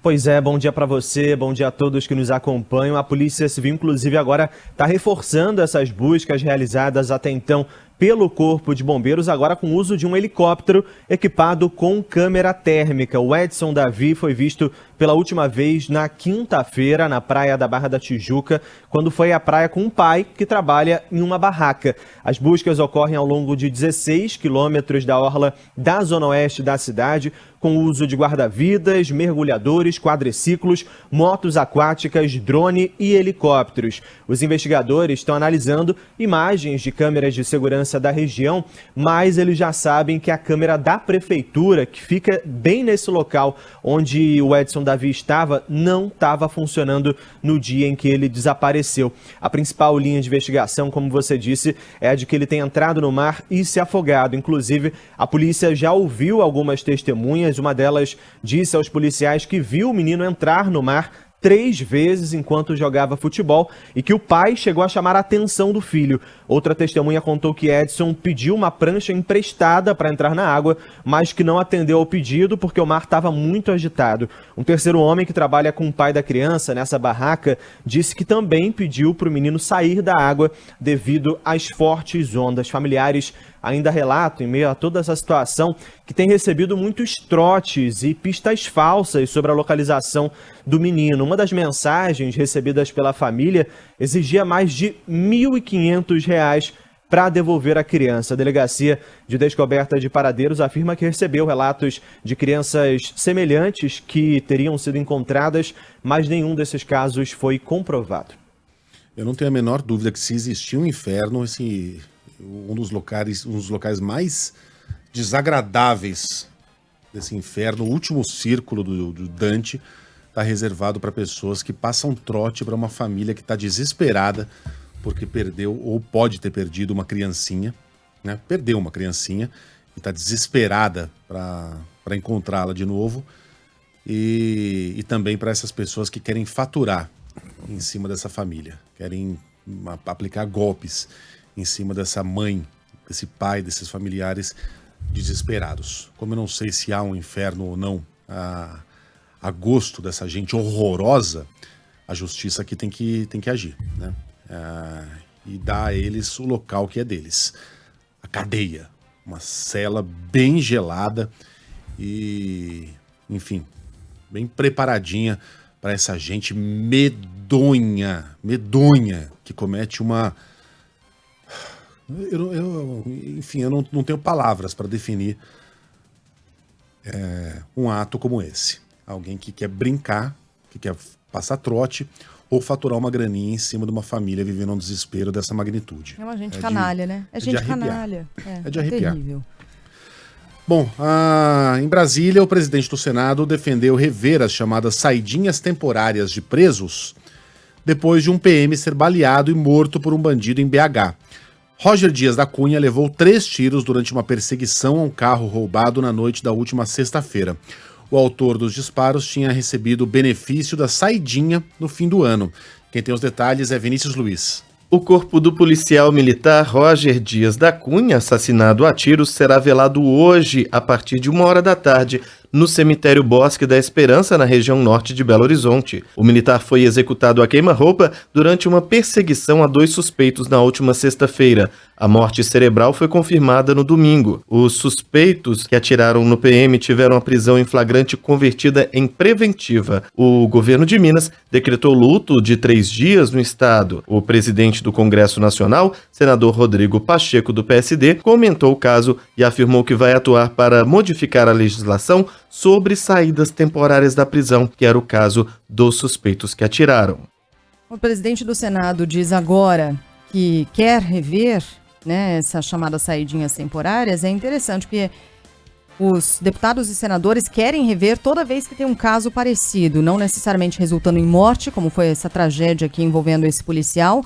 Pois é, bom dia para você, bom dia a todos que nos acompanham. A Polícia Civil, inclusive, agora está reforçando essas buscas realizadas até então pelo Corpo de Bombeiros, agora com o uso de um helicóptero equipado com câmera térmica. O Edson Davi foi visto pela última vez na quinta-feira na praia da Barra da Tijuca, quando foi à praia com um pai que trabalha em uma barraca. As buscas ocorrem ao longo de 16 quilômetros da orla da zona oeste da cidade, com o uso de guarda-vidas, mergulhadores, quadriciclos, motos aquáticas, drone e helicópteros. Os investigadores estão analisando imagens de câmeras de segurança da região, mas eles já sabem que a câmera da prefeitura, que fica bem nesse local onde o Edson Davi estava, não estava funcionando no dia em que ele desapareceu. A principal linha de investigação, como você disse, é a de que ele tem entrado no mar e se afogado. Inclusive, a polícia já ouviu algumas testemunhas. Uma delas disse aos policiais que viu o menino entrar no mar 3 vezes enquanto jogava futebol e que o pai chegou a chamar a atenção do filho. Outra testemunha contou que Edson pediu uma prancha emprestada para entrar na água, mas que não atendeu ao pedido porque o mar estava muito agitado. Um terceiro homem que trabalha com o pai da criança nessa barraca disse que também pediu para o menino sair da água devido às fortes ondas. Familiares ainda relatam, em meio a toda essa situação, que tem recebido muitos trotes e pistas falsas sobre a localização do menino. Uma das mensagens recebidas pela família exigia mais de R$ 1.500 para devolver a criança. A Delegacia de Descoberta de Paradeiros afirma que recebeu relatos de crianças semelhantes que teriam sido encontradas, mas nenhum desses casos foi comprovado.
Eu não tenho a menor dúvida que se existia um inferno, um dos locais mais desagradáveis desse inferno, o último círculo do Dante, está reservado para pessoas que passam trote para uma família que está desesperada porque perdeu ou pode ter perdido uma criancinha, né? Perdeu uma criancinha e está desesperada para encontrá-la de novo, e também para essas pessoas que querem faturar em cima dessa família, querem aplicar golpes em cima dessa mãe, desse pai, desses familiares desesperados. Como eu não sei se há um inferno ou não a gosto dessa gente horrorosa, a justiça aqui tem que agir, né? E dar a eles o local que é deles. A cadeia, uma cela bem gelada e, enfim, bem preparadinha para essa gente medonha, que comete uma... Enfim, eu não tenho palavras para definir um ato como esse. Alguém que quer brincar, que quer passar trote ou faturar uma graninha em cima de uma família vivendo um desespero dessa magnitude.
É uma gente canalha, né? É gente canalha.
É de arrepiar.
Terrível.
Bom, em Brasília, o presidente do Senado defendeu rever as chamadas saidinhas temporárias de presos depois de um PM ser baleado e morto por um bandido em BH. Roger Dias da Cunha levou 3 tiros durante uma perseguição a um carro roubado na noite da última sexta-feira. O autor dos disparos tinha recebido o benefício da saidinha no fim do ano. Quem tem os detalhes é Vinícius Luiz.
O corpo do policial militar Roger Dias da Cunha, assassinado a tiros, será velado hoje, a partir de 1h da tarde, no cemitério Bosque da Esperança, na região norte de Belo Horizonte. O militar foi executado a queima-roupa durante uma perseguição a 2 suspeitos na última sexta-feira. A morte cerebral foi confirmada no domingo. Os suspeitos que atiraram no PM tiveram a prisão em flagrante convertida em preventiva. O governo de Minas decretou luto de 3 dias no estado. O presidente do Congresso Nacional, senador Rodrigo Pacheco, do PSD, comentou o caso e afirmou que vai atuar para modificar a legislação sobre saídas temporárias da prisão, que era o caso dos suspeitos que atiraram.
O presidente do Senado diz agora que quer rever né, essas chamadas saidinhas temporárias, é interessante, porque os deputados e senadores querem rever toda vez que tem um caso parecido, não necessariamente resultando em morte, como foi essa tragédia aqui envolvendo esse policial,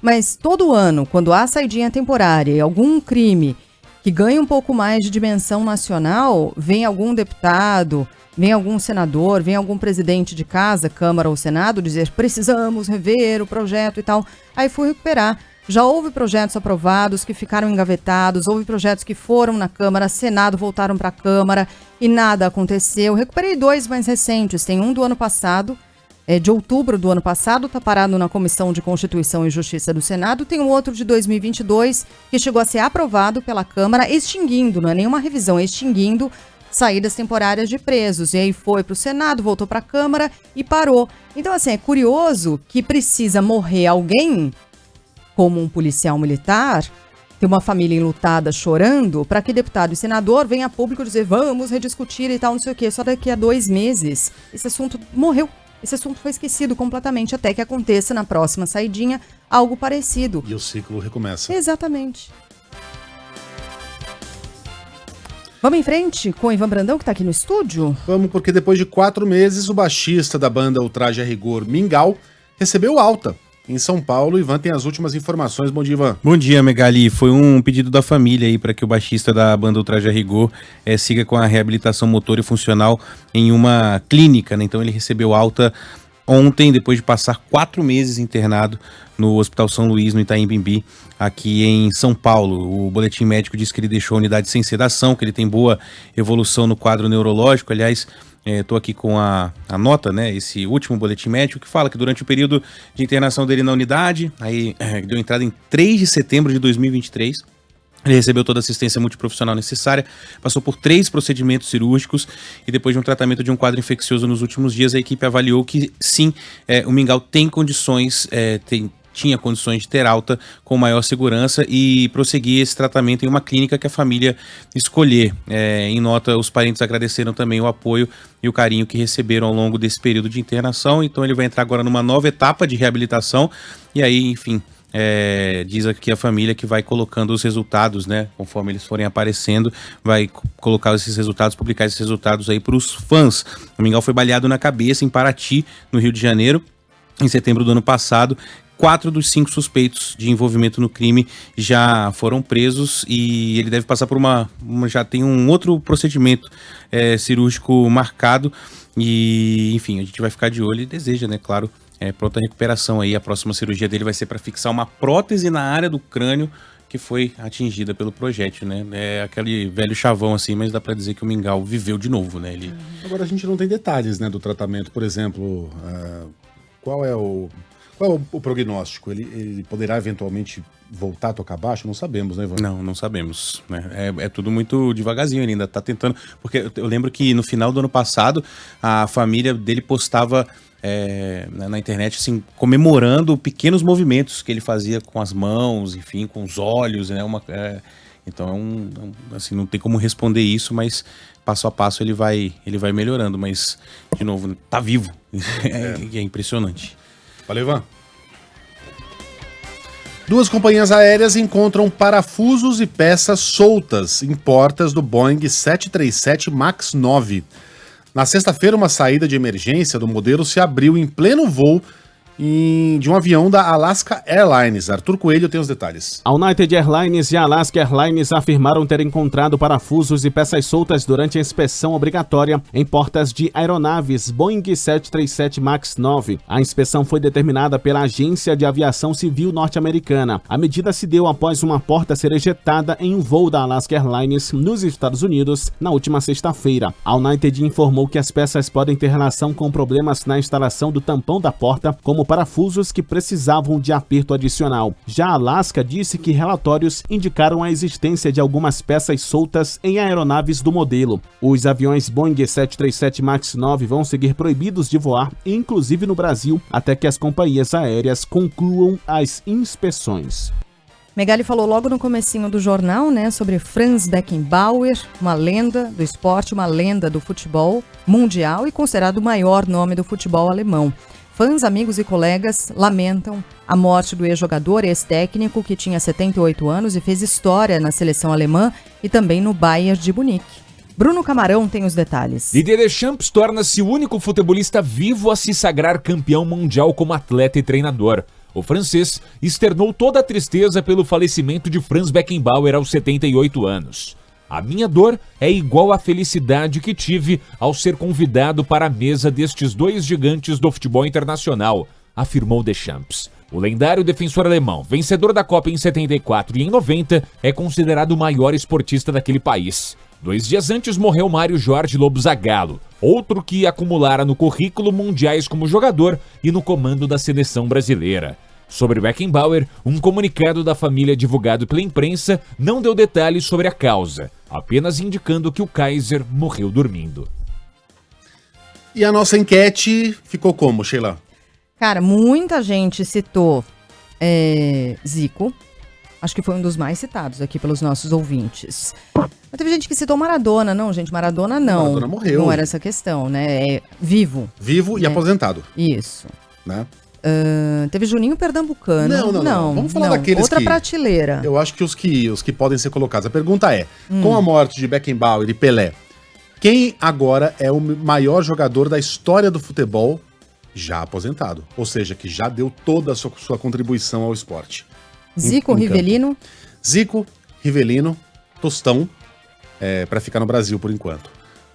mas todo ano, quando há saidinha temporária e algum crime que ganha um pouco mais de dimensão nacional, vem algum deputado, vem algum senador, vem algum presidente de casa, Câmara ou Senado, dizer precisamos rever o projeto e tal. Aí fui recuperar. Já houve projetos aprovados que ficaram engavetados, houve projetos que foram na Câmara, Senado, voltaram para a Câmara e nada aconteceu. Recuperei 2 mais recentes, tem um do ano passado, de outubro do ano passado, está parado na Comissão de Constituição e Justiça do Senado, tem um outro de 2022 que chegou a ser aprovado pela Câmara, extinguindo, não é nenhuma revisão, extinguindo saídas temporárias de presos. E aí foi para o Senado, voltou para a Câmara e parou. Então, assim, é curioso que precisa morrer alguém, como um policial militar, ter uma família enlutada chorando, para que deputado e senador venha a público dizer vamos rediscutir e tal, não sei o quê. Só daqui a 2 meses esse assunto morreu. Esse assunto foi esquecido completamente, até que aconteça na próxima saidinha algo parecido.
E o ciclo recomeça.
Exatamente. Vamos em frente com o Ivan Brandão, que está aqui no estúdio?
Vamos, porque depois de 4 meses, o baixista da banda Ultraje a Rigor, Mingau, recebeu alta. Em São Paulo, Ivan tem as últimas informações. Bom dia, Ivan.
Bom dia, Megali. Foi um pedido da família aí para que o baixista da banda Ultraje a Rigor siga com a reabilitação motor e funcional em uma clínica, né? Então ele recebeu alta ontem, depois de passar 4 meses internado no Hospital São Luís, no Itaim Bibi, aqui em São Paulo. O boletim médico diz que ele deixou a unidade sem sedação, que ele tem boa evolução no quadro neurológico. Aliás, estou aqui com a nota, né, esse último boletim médico, que fala que durante o período de internação dele na unidade, aí deu entrada em 3 de setembro de 2023, ele recebeu toda a assistência multiprofissional necessária, passou por 3 procedimentos cirúrgicos e depois de um tratamento de um quadro infeccioso nos últimos dias, a equipe avaliou que sim, o Mingau tem condições, tinha condições de ter alta com maior segurança e prosseguir esse tratamento em uma clínica que a família escolher. Em nota, os parentes agradeceram também o apoio e o carinho que receberam ao longo desse período de internação. Então ele vai entrar agora numa nova etapa de reabilitação e aí, enfim, diz aqui a família que vai colocando os resultados, né, conforme eles forem aparecendo, vai colocar esses resultados, publicar esses resultados aí para os fãs. O Mingau foi baleado na cabeça em Paraty, no Rio de Janeiro, em setembro do ano passado. 4 dos 5 suspeitos de envolvimento no crime já foram presos e ele deve passar por já tem um outro procedimento cirúrgico marcado e, enfim, a gente vai ficar de olho e deseja, né, claro, pronta recuperação aí. A próxima cirurgia dele vai ser para fixar uma prótese na área do crânio que foi atingida pelo projétil, né? É aquele velho chavão assim, mas dá para dizer que o Mingau viveu de novo, né?
Agora a gente não tem detalhes, né, do tratamento, por exemplo, qual é o prognóstico? Ele poderá eventualmente voltar a tocar baixo? Não sabemos, né, Ivan?
Não sabemos, né? É tudo muito devagarzinho, ele ainda tá tentando, porque eu lembro que no final do ano passado a família dele postava na internet, assim, comemorando pequenos movimentos que ele fazia com as mãos, enfim, com os olhos, né? Então assim, não tem como responder isso, mas passo a passo ele vai melhorando, mas, de novo, tá vivo. É impressionante.
Valeu, Ivan. 2 companhias aéreas encontram parafusos e peças soltas em portas do Boeing 737 MAX 9. Na sexta-feira, uma saída de emergência do modelo se abriu em pleno voo de um avião da Alaska Airlines. Arthur Coelho tem os detalhes.
A United Airlines e a Alaska Airlines afirmaram ter encontrado parafusos e peças soltas durante a inspeção obrigatória em portas de aeronaves Boeing 737 MAX 9. A inspeção foi determinada pela Agência de Aviação Civil norte-americana. A medida se deu após uma porta ser ejetada em um voo da Alaska Airlines nos Estados Unidos na última sexta-feira. A United informou que as peças podem ter relação com problemas na instalação do tampão da porta, como parafusos que precisavam de aperto adicional. Já a Alaska disse que relatórios indicaram a existência de algumas peças soltas em aeronaves do modelo. Os aviões Boeing 737 MAX 9 vão seguir proibidos de voar, inclusive no Brasil, até que as companhias aéreas concluam as inspeções.
Megali falou logo no comecinho do jornal, né, sobre Franz Beckenbauer, uma lenda do esporte, uma lenda do futebol mundial e considerado o maior nome do futebol alemão. Fãs, amigos e colegas lamentam a morte do ex-jogador e ex-técnico que tinha 78 anos e fez história na seleção alemã e também no Bayern de Munique. Bruno Camarão tem os detalhes.
Didier Deschamps torna-se o único futebolista vivo a se sagrar campeão mundial como atleta e treinador. O francês externou toda a tristeza pelo falecimento de Franz Beckenbauer aos 78 anos. A minha dor é igual à felicidade que tive ao ser convidado para a mesa destes dois gigantes do futebol internacional, afirmou Deschamps. O lendário defensor alemão, vencedor da Copa em 74 e em 90, é considerado o maior esportista daquele país. 2 dias antes morreu Mário Jorge Lobo Zagallo, outro que acumulara no currículo mundiais como jogador e no comando da seleção brasileira. Sobre Beckenbauer, um comunicado da família divulgado pela imprensa não deu detalhes sobre a causa, apenas indicando que o Kaiser morreu dormindo.
E a nossa enquete ficou como, Sheila?
Cara, muita gente citou Zico. Acho que foi um dos mais citados aqui pelos nossos ouvintes. Mas teve gente que citou Maradona. Não, gente, Maradona não.
Maradona morreu.
Não era essa questão, né? É vivo.
Vivo e aposentado.
Isso.
Né?
Teve Juninho Pernambucano.
Não. Vamos falar daqueles
outra prateleira.
Eu acho que os que podem ser colocados. A pergunta é, com a morte de Beckenbauer e Pelé, quem agora é o maior jogador da história do futebol já aposentado? Ou seja, que já deu toda a sua contribuição ao esporte.
Zico, Rivelino.
Zico, Rivelino, Tostão, para ficar no Brasil por enquanto.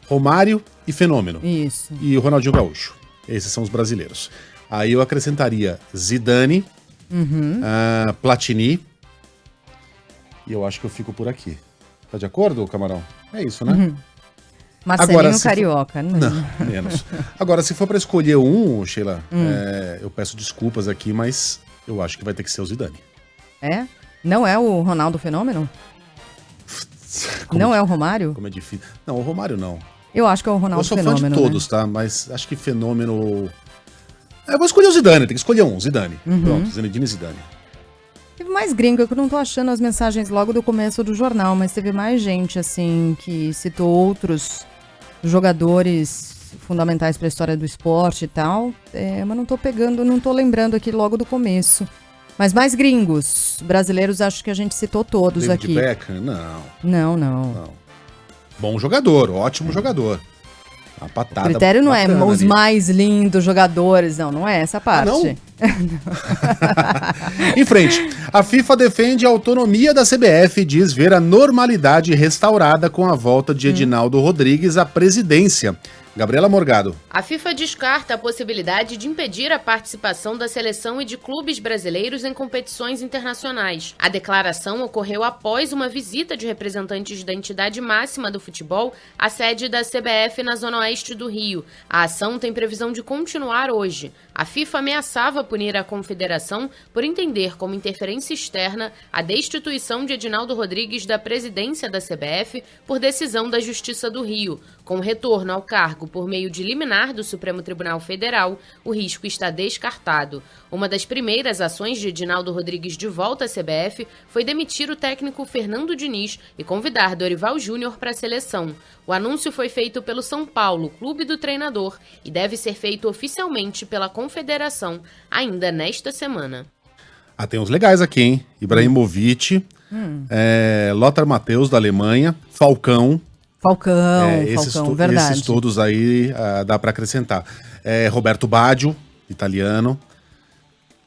Romário e Fenômeno.
Isso.
E o Ronaldinho Gaúcho. Esses são os brasileiros. Aí eu acrescentaria Zidane, Platini, e eu acho que eu fico por aqui. Tá de acordo, Camarão? É isso, né?
Marcelinho
Agora,
Carioca.
Não, menos. Agora, se for para escolher um, Sheila, eu peço desculpas aqui, mas eu acho que vai ter que ser o Zidane.
É? Não é o Ronaldo Fenômeno? Não é o Romário?
Como é difícil. Não, o Romário não.
Eu acho que é o Ronaldo Fenômeno.
Eu sou fã de todos, tá? Mas acho que Fenômeno... Eu vou escolher o Zidane, tem que escolher um, Zidane. Pronto, Zinedine Zidane.
Teve mais gringo, que eu não tô achando as mensagens logo do começo do jornal, mas teve mais gente, assim, que citou outros jogadores fundamentais para a história do esporte e tal, mas não tô lembrando aqui logo do começo. Mas mais gringos, brasileiros, acho que a gente citou todos
David
aqui.
Beckham? Não. Bom jogador, ótimo jogador. Uma patada.
O critério não é os
ali.
mais lindos jogadores, não é essa parte.
Não? Em frente, a FIFA defende a autonomia da CBF e diz ver a normalidade restaurada com a volta de Edinaldo Rodrigues à presidência. Gabriela Morgado.
A FIFA descarta a possibilidade de impedir a participação da seleção e de clubes brasileiros em competições internacionais. A declaração ocorreu após uma visita de representantes da entidade máxima do futebol à sede da CBF na zona oeste do Rio. A ação tem previsão de continuar hoje. A FIFA ameaçava punir a confederação por entender como interferência externa a destituição de Edinaldo Rodrigues da presidência da CBF por decisão da Justiça do Rio. Com o retorno ao cargo por meio de liminar do Supremo Tribunal Federal, o risco está descartado. Uma das primeiras ações de Edinaldo Rodrigues de volta à CBF foi demitir o técnico Fernando Diniz e convidar Dorival Júnior para a seleção. O anúncio foi feito pelo São Paulo, clube do treinador, e deve ser feito oficialmente pela Confederação ainda nesta semana.
Tem uns legais aqui, hein? Ibrahimovic, Lothar Matthäus da Alemanha, Falcão,
verdade.
Esses todos aí dá para acrescentar. Roberto Baggio, italiano.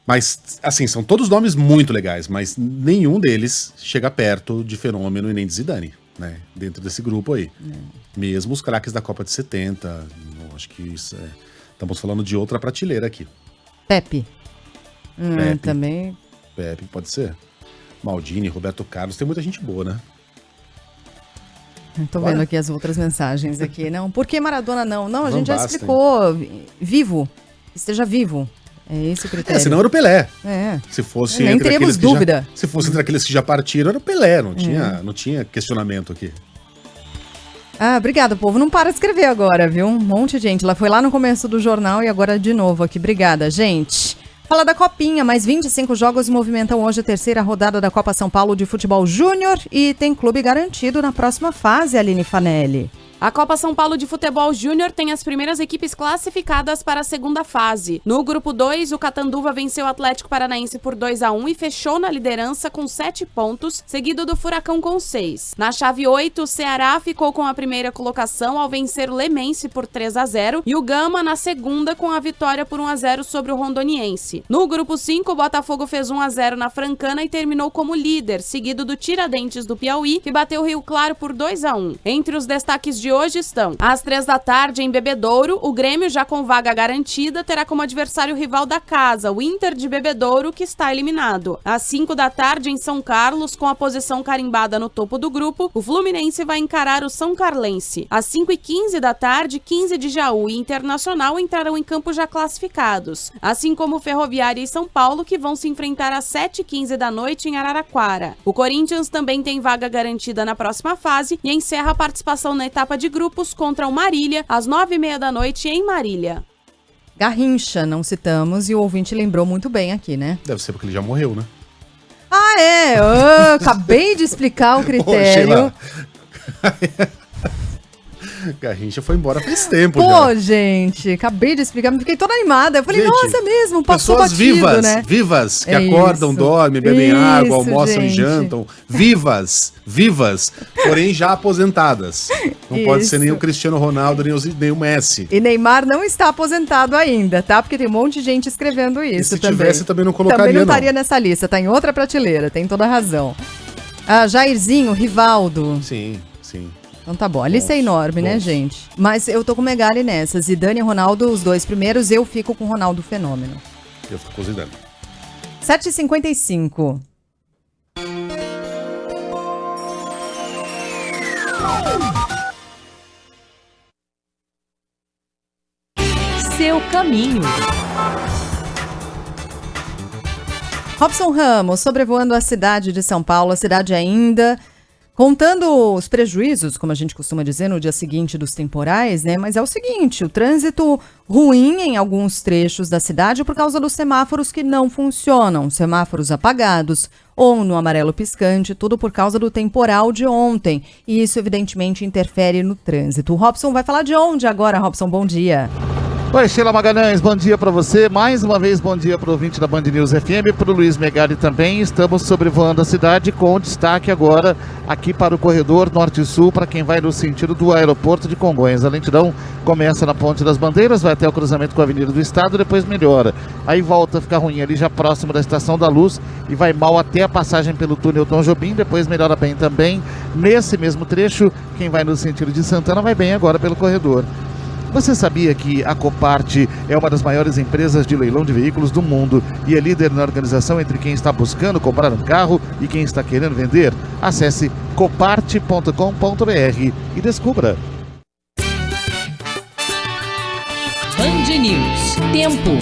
Mas, assim, são todos nomes muito legais, mas nenhum deles chega perto de Fenômeno e nem de Zidane, né? Dentro desse grupo aí. Mesmo os craques da Copa de 70, acho que isso estamos falando de outra prateleira aqui.
Pepe. Também.
Pepe, pode ser. Maldini, Roberto Carlos, tem muita gente boa, né?
Tô vendo aqui as outras mensagens aqui. Não, por que Maradona não? Não, a gente já explicou. Vivo. Esteja vivo. É esse o critério.
Senão era o Pelé.
Se
fosse
nem
entre
teríamos
aqueles
dúvida.
Se fosse entre aqueles que já partiram, era o Pelé. Não tinha questionamento aqui.
Obrigada, povo. Não para de escrever agora, viu? Um monte de gente. Ela foi lá no começo do jornal e agora de novo aqui. Obrigada, gente. Fala da Copinha, mais 25 jogos movimentam hoje a terceira rodada da Copa São Paulo de Futebol Júnior e tem clube garantido na próxima fase, Aline Fanelli.
A Copa São Paulo de Futebol Júnior tem as primeiras equipes classificadas para a segunda fase. No grupo 2, o Catanduva venceu o Atlético Paranaense por 2-1 e fechou na liderança com 7 pontos, seguido do Furacão com 6. Na chave 8, o Ceará ficou com a primeira colocação ao vencer o Lemense por 3-0 e o Gama na segunda com a vitória por 1-0 sobre o Rondoniense. No grupo 5, o Botafogo fez 1-0 na Francana e terminou como líder, seguido do Tiradentes do Piauí, que bateu o Rio Claro por 2-1. Entre os destaques de hoje estão: às 15h, em Bebedouro, o Grêmio, já com vaga garantida, terá como adversário rival da casa, o Inter de Bebedouro, que está eliminado. Às 5h, em São Carlos, com a posição carimbada no topo do grupo, o Fluminense vai encarar o São Carlense. Às 5h15, 15 de Jaú e Internacional entrarão em campo já classificados, assim como o Ferroviária e São Paulo, que vão se enfrentar às 7h15 em Araraquara. O Corinthians também tem vaga garantida na próxima fase e encerra a participação na etapa de grupos contra o Marília, às 9h30 em Marília.
Garrincha, não citamos, e o ouvinte lembrou muito bem aqui, né?
Deve ser porque ele já morreu, né?
Ah, é? Eu acabei de explicar o critério.
Garrincha foi embora faz tempo.
Pô, gente, acabei de explicar, me fiquei toda animada. Eu falei, gente, nossa, mesmo, passou
pessoas
batido,
vivas,
né?
vivas, que acordam, dormem, bebem água, almoçam e
gente.
jantam. Vivas, porém já aposentadas. Não pode ser nem o Cristiano Ronaldo, nem o Messi.
E Neymar não está aposentado ainda, tá? Porque tem um monte de gente escrevendo isso
se
também.
Tivesse, também não colocaria,
também não estaria nessa lista, tá em outra prateleira, tem toda a razão. Jairzinho, Rivaldo.
Sim.
Então tá bom, a lista é enorme, né, gente? Mas eu tô com o Megali nessa. Zidane e Ronaldo, os dois primeiros, eu fico com o Ronaldo Fenômeno.
Eu fico com o Zidane.
7h55.
Seu caminho.
Robson Ramos, sobrevoando a cidade de São Paulo, a cidade ainda contando os prejuízos, como a gente costuma dizer, no dia seguinte dos temporais, né? Mas é o seguinte, o trânsito ruim em alguns trechos da cidade por causa dos semáforos que não funcionam, semáforos apagados ou no amarelo piscante, tudo por causa do temporal de ontem. E isso, evidentemente, interfere no trânsito. O Robson vai falar de onde agora, Robson? Bom dia.
Oi, Sheila Magalhães, bom dia para você. Mais uma vez, bom dia para o ouvinte da Band News FM, para o Luiz Megali também. Estamos sobrevoando a cidade com destaque agora aqui para o corredor norte-sul, para quem vai no sentido do aeroporto de Congonhas. A lentidão começa na Ponte das Bandeiras, vai até o cruzamento com a Avenida do Estado, depois melhora. Aí volta a ficar ruim ali já próximo da Estação da Luz e vai mal até a passagem pelo túnel Tom Jobim, depois melhora bem também. Nesse mesmo trecho, quem vai no sentido de Santana vai bem agora pelo corredor. Você sabia que a Copart é uma das maiores empresas de leilão de veículos do mundo e é líder na organização entre quem está buscando comprar um carro e quem está querendo vender? Acesse copart.com.br e descubra.
Band News. Tempo.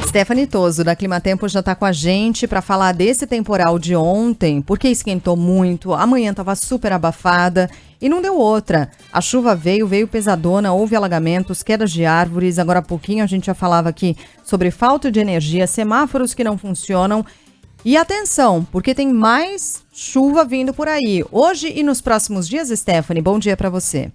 Stephanie Toso, da Climatempo, já está com a gente para falar desse temporal de ontem, porque esquentou muito, amanhã estava super abafada e não deu outra. A chuva veio pesadona, houve alagamentos, quedas de árvores. Agora há pouquinho a gente já falava aqui sobre falta de energia, semáforos que não funcionam. E atenção, porque tem mais chuva vindo por aí. Hoje e nos próximos dias, Stephanie, bom dia para você.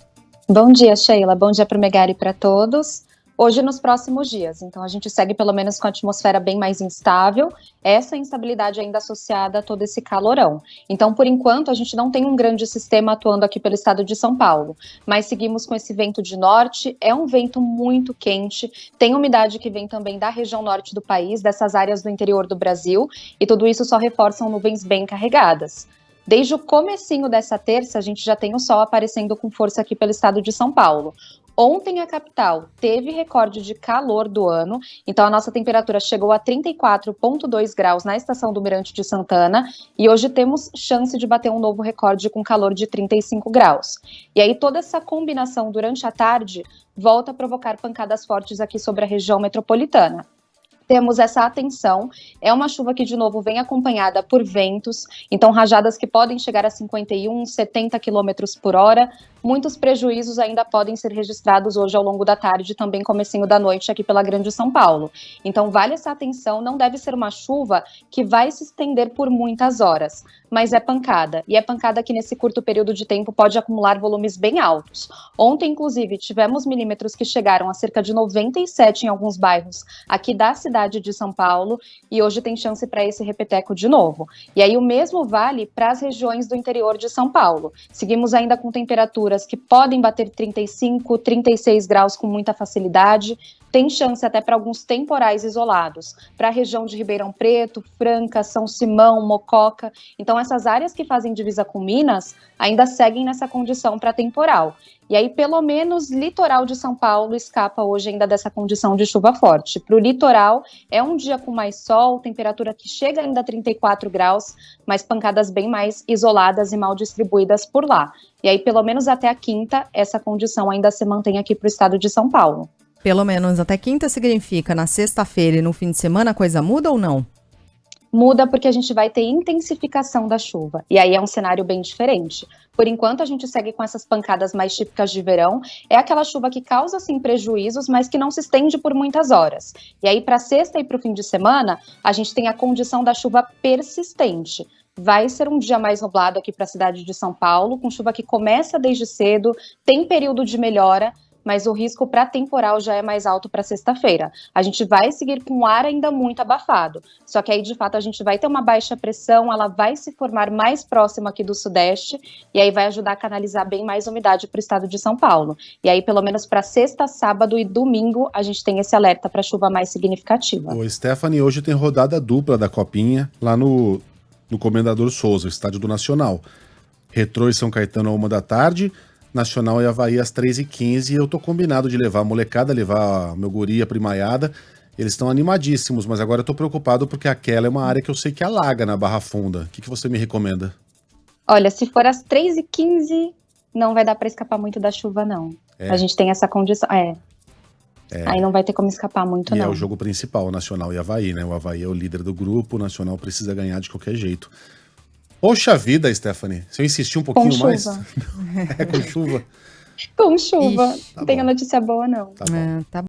Bom dia, Sheila. Bom dia para o Megali e para todos. Hoje e nos próximos dias, então a gente segue pelo menos com a atmosfera bem mais instável, essa instabilidade ainda associada a todo esse calorão. Então, por enquanto, a gente não tem um grande sistema atuando aqui pelo estado de São Paulo, mas seguimos com esse vento de norte, é um vento muito quente, tem umidade que vem também da região norte do país, dessas áreas do interior do Brasil, e tudo isso só reforçam nuvens bem carregadas. Desde o comecinho dessa terça, a gente já tem o sol aparecendo com força aqui pelo estado de São Paulo. Ontem a capital teve recorde de calor do ano, então a nossa temperatura chegou a 34,2 graus na estação do Mirante de Santana e hoje temos chance de bater um novo recorde com calor de 35 graus. E aí toda essa combinação durante a tarde volta a provocar pancadas fortes aqui sobre a região metropolitana. Temos essa atenção, é uma chuva que de novo vem acompanhada por ventos, então rajadas que podem chegar a 51, 70 km por hora, muitos prejuízos ainda podem ser registrados hoje ao longo da tarde e também comecinho da noite aqui pela Grande São Paulo. Então vale essa atenção, não deve ser uma chuva que vai se estender por muitas horas, mas é pancada. E é pancada que nesse curto período de tempo pode acumular volumes bem altos. Ontem, inclusive, tivemos milímetros que chegaram a cerca de 97 em alguns bairros aqui da cidade de São Paulo, e hoje tem chance para esse repeteco de novo. E aí o mesmo vale para as regiões do interior de São Paulo. Seguimos ainda com temperaturas que podem bater 35, 36 graus com muita facilidade. Tem chance até para alguns temporais isolados, para a região de Ribeirão Preto, Franca, São Simão, Mococa. Então essas áreas que fazem divisa com Minas ainda seguem nessa condição para temporal. E aí pelo menos litoral de São Paulo escapa hoje ainda dessa condição de chuva forte. Para o litoral é um dia com mais sol, temperatura que chega ainda a 34 graus, mas pancadas bem mais isoladas e mal distribuídas por lá. E aí pelo menos até a quinta essa condição ainda se mantém aqui para o estado de São Paulo.
Pelo menos até quinta significa na sexta-feira e no fim de semana a coisa muda ou não?
Muda porque a gente vai ter intensificação da chuva. E aí é um cenário bem diferente. Por enquanto a gente segue com essas pancadas mais típicas de verão. É aquela chuva que causa sim prejuízos, mas que não se estende por muitas horas. E aí para sexta e para o fim de semana, a gente tem a condição da chuva persistente. Vai ser um dia mais nublado aqui para a cidade de São Paulo, com chuva que começa desde cedo, tem período de melhora, mas o risco para temporal já é mais alto para sexta-feira. A gente vai seguir com o ar ainda muito abafado, só que aí de fato a gente vai ter uma baixa pressão, ela vai se formar mais próxima aqui do sudeste, e aí vai ajudar a canalizar bem mais umidade para o estado de São Paulo. E aí pelo menos para sexta, sábado e domingo a gente tem esse alerta para chuva mais significativa.
Ô Stephanie, hoje tem rodada dupla da Copinha lá no Comendador Souza, estádio do Nacional. Retrô e São Caetano à 13h, Nacional e Avaí às 3h15, e eu tô combinado de levar a molecada, levar meu guri, a primaiada. Eles estão animadíssimos, mas agora eu tô preocupado porque aquela é uma área que eu sei que alaga na Barra Funda. O que você me recomenda?
Olha, se for às 3h15, não vai dar para escapar muito da chuva, não. A gente tem essa condição. Aí não vai ter como escapar muito,
e
não.
é o jogo principal, Nacional e Avaí, né? O Avaí é o líder do grupo, o Nacional precisa ganhar de qualquer jeito. Poxa vida, Stephanie, se eu insistir um pouquinho mais... Com chuva?
Com chuva. Não tem a notícia boa, não.
Tá bom.
Tá